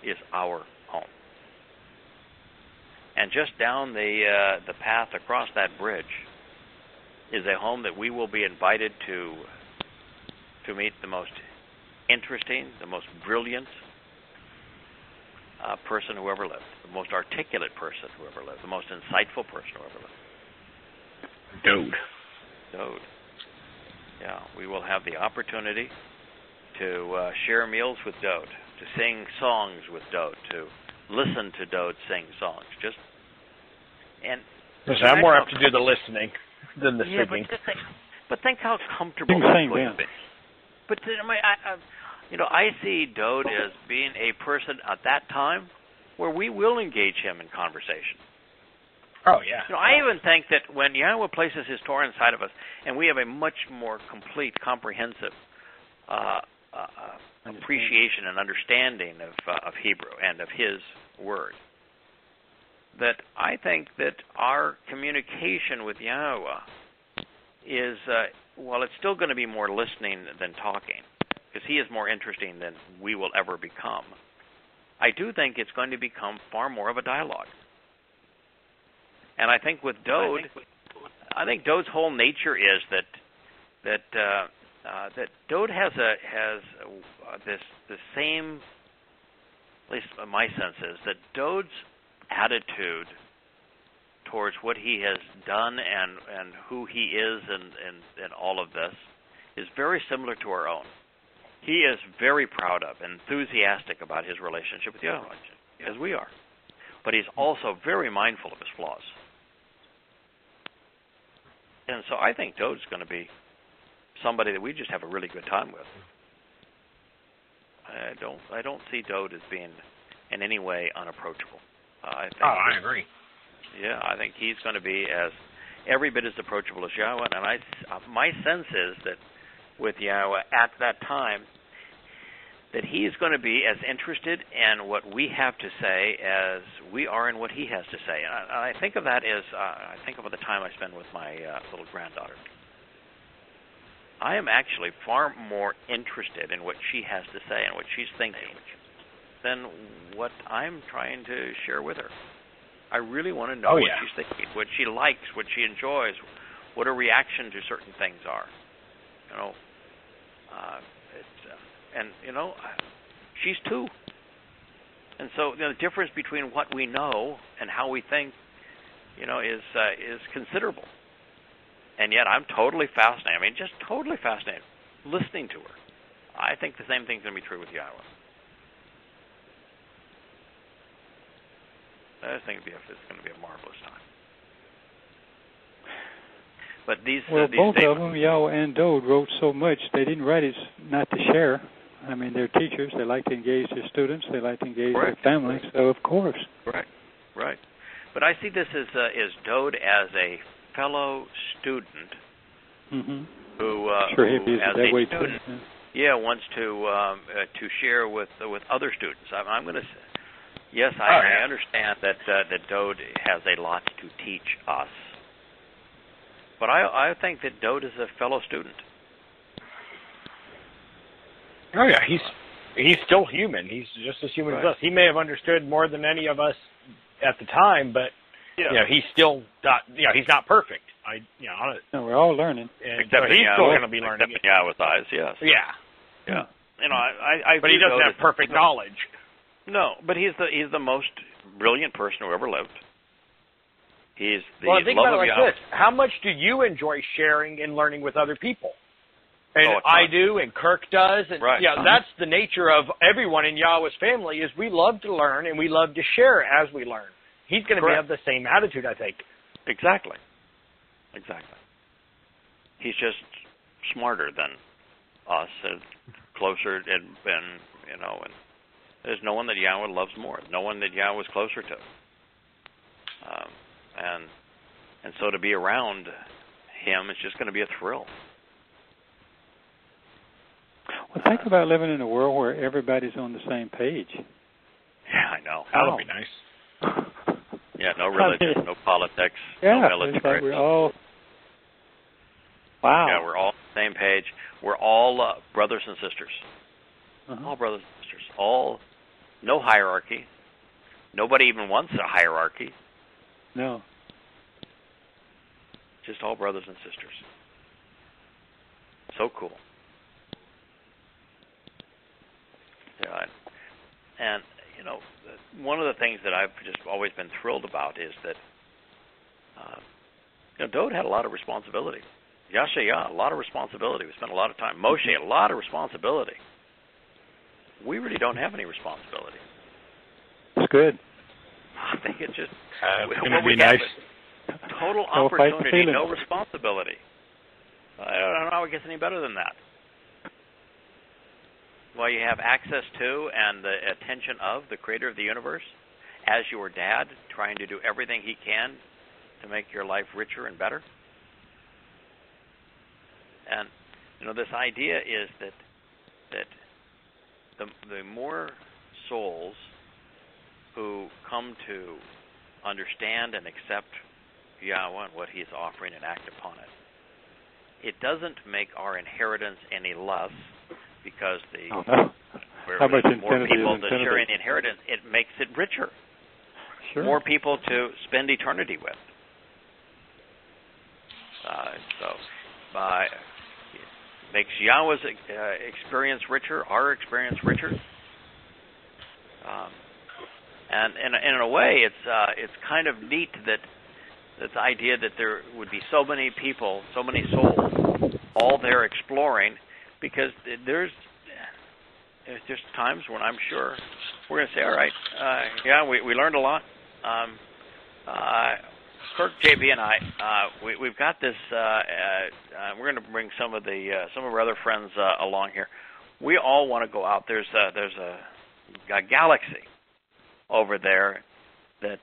is our home. And just down the path across that bridge is a home that we will be invited to meet the most interesting, the most brilliant person who ever lived, the most articulate person who ever lived, the most insightful person who ever lived. Dod. Yeah, we will have the opportunity to share meals with Dod, to sing songs with Dod, to listen to Dod sing songs. I'm more apt to do the listening than the singing. But think how comfortable you that's sing going then. to be. But I see Dod as being a person at that time where we will engage him in conversation. Oh, yeah. I even think that when Yahweh places his Torah inside of us, and we have a much more complete, comprehensive appreciation and understanding of Hebrew and of his word, that I think that our communication with Yahweh is Well, it's still going to be more listening than talking, because he is more interesting than we will ever become. I do think it's going to become far more of a dialogue. And I think with Dode, I think Dode's whole nature is that Dode has the same, at least my sense is, that Dode's attitude towards what he has done and who he is and all of this is very similar to our own. He is very proud of and enthusiastic about his relationship with Yahweh, as we are. But he's also very mindful of his flaws. And so I think Dode's going to be somebody that we just have a really good time with. I don't see Dode as being in any way unapproachable. I agree. Yeah, I think he's going to be every bit as approachable as Yahweh. And my sense is that with Yahweh at that time, that he's going to be as interested in what we have to say as we are in what he has to say. And I think of that as I think of the time I spend with my little granddaughter. I am actually far more interested in what she has to say and what she's thinking than what I'm trying to share with her. I really want to know what she's thinking, what she likes, what she enjoys, what her reaction to certain things are. She's 2. And so the difference between what we know and how we think, is considerable. And yet I'm totally fascinated. I mean, just totally fascinated listening to her. I think the same thing's going to be true with Yahweh. I think it's going to be a marvelous time. But both of them, Yahweh and Dode, wrote so much. They didn't write it not to share. I mean, they're teachers. They like to engage their students. They like to engage their families. So, of course. Right. But I see this as Dode as a fellow student who, as a student, wants to share with other students. I'm going to say, yes, I understand that Dode has a lot to teach us, but I think that Dode is a fellow student. Oh yeah, he's still human. He's just as human as us. He may have understood more than any of us at the time, but he's still not. He's not perfect. No, we're all learning. Except he's still going to be learning. Except in Yahweh's eyes, yes. Yeah. But he doesn't have perfect knowledge. No, but he's the most brilliant person who ever lived. He's the well, think love about it of like Yahweh. this: how much do you enjoy sharing and learning with other people? And I do, and Kirk does, and that's the nature of everyone in Yahweh's family. Is we love to learn and we love to share as we learn. He's going to have the same attitude, I think. Exactly. He's just smarter than us, and closer, and there's no one that Yahweh loves more, no one that Yahweh is closer to, and so to be around him is just going to be a thrill. Well, think about living in a world where everybody's on the same page. Yeah, I know. That'll be nice. Yeah, no religion, no politics, no military. We're all... Wow. Yeah, we're all on the same page. We're all brothers and sisters. All brothers and sisters. No hierarchy. Nobody even wants a hierarchy. No. Just all brothers and sisters. So cool. Yeah, and one of the things that I've just always been thrilled about is that Dode had a lot of responsibility. Yashayah, a lot of responsibility. We spent a lot of time. Moshe, a lot of responsibility. We really don't have any responsibility. It's good. I think it's just it's going to be nice. Total opportunity, no responsibility. I don't know how it gets any better than that. Well, you have access to and the attention of the creator of the universe as your dad, trying to do everything he can to make your life richer and better. And, this idea is that the more souls who come to understand and accept Yahweh and what he is offering and act upon it, it doesn't make our inheritance any less, because How much more infinity people is to infinity? share in the inheritance, it makes it richer. Sure. More people to spend eternity with. Makes Yahweh's experience richer, our experience richer. And in a way, it's kind of neat that the idea that there would be so many people, so many souls, all there exploring, because there's just times when I'm sure we're going to say, all right, we learned a lot. Kirk, JB, and I, we've got this. We're going to bring some of our other friends along here. We all want to go out. There's a galaxy over there that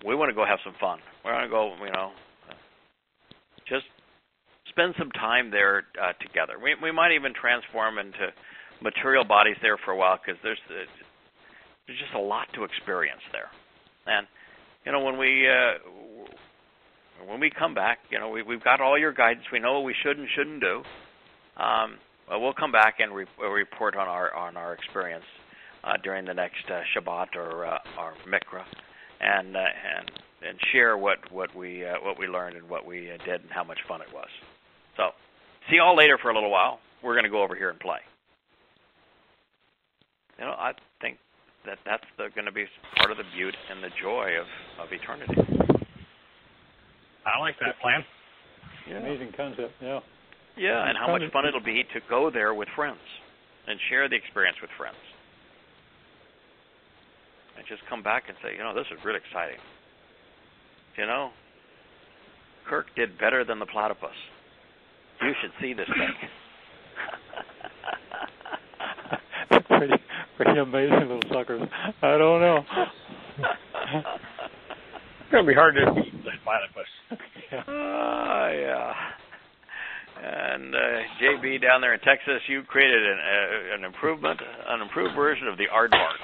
we want to go have some fun. We want to go, just spend some time there together. We might even transform into material bodies there for a while, because there's just a lot to experience there. And when we come back, we've got all your guidance. We know what we should and shouldn't do. We'll come back and report on our experience during the next Shabbat or our Mikra, and share what we learned and what we did and how much fun it was. So, see you all later for a little while. We're going to go over here and play. I think that's going to be part of the beauty and the joy of eternity. I like that plan. Yeah. Amazing concept, yeah. Yeah, and how much fun it'll be to go there with friends and share the experience with friends. And just come back and say, this is really exciting. Kirk did better than the platypus. You should see this thing. Pretty amazing little suckers. I don't know. It's going to be hard to beat the platypus. Yeah. And JB down there in Texas, you created an improved version of the aardvark.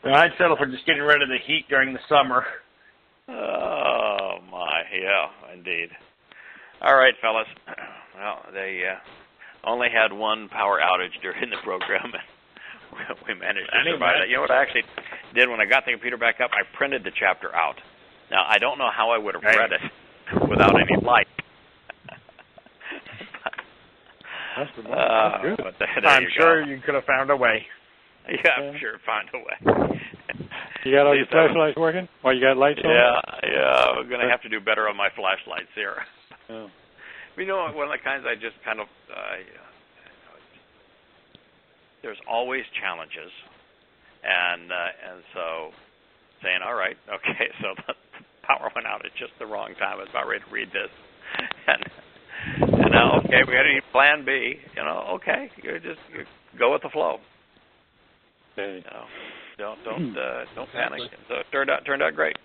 I'd settle for just getting rid of the heat during the summer. Oh, my. Yeah, indeed. All right, fellas. Well, they only had one power outage during the program, and we managed to survive that. You know what I actually did when I got the computer back up? I printed the chapter out. Now, I don't know how I would have read it without any light. That's good. But I'm sure you could have found a way. Yeah, I'm sure found a way. You got all your flashlights working? Well, you got lights on? Yeah. We're going to have to do better on my flashlights here. Oh. One of the kinds I just kind of, there's always challenges, and so saying, all right, okay, so the power went out at just the wrong time. I was about ready to read this, and now, okay, we got to need plan B. Okay, you go with the flow. Hey. Don't panic. So it turned out great.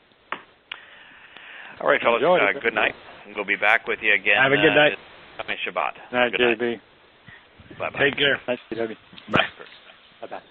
All right, fellas. Good night. And we'll be back with you again. Have a good night. Shabbat. Night, good JB. night. Bye-bye. Take care. Night, JB. Bye. Bye-bye.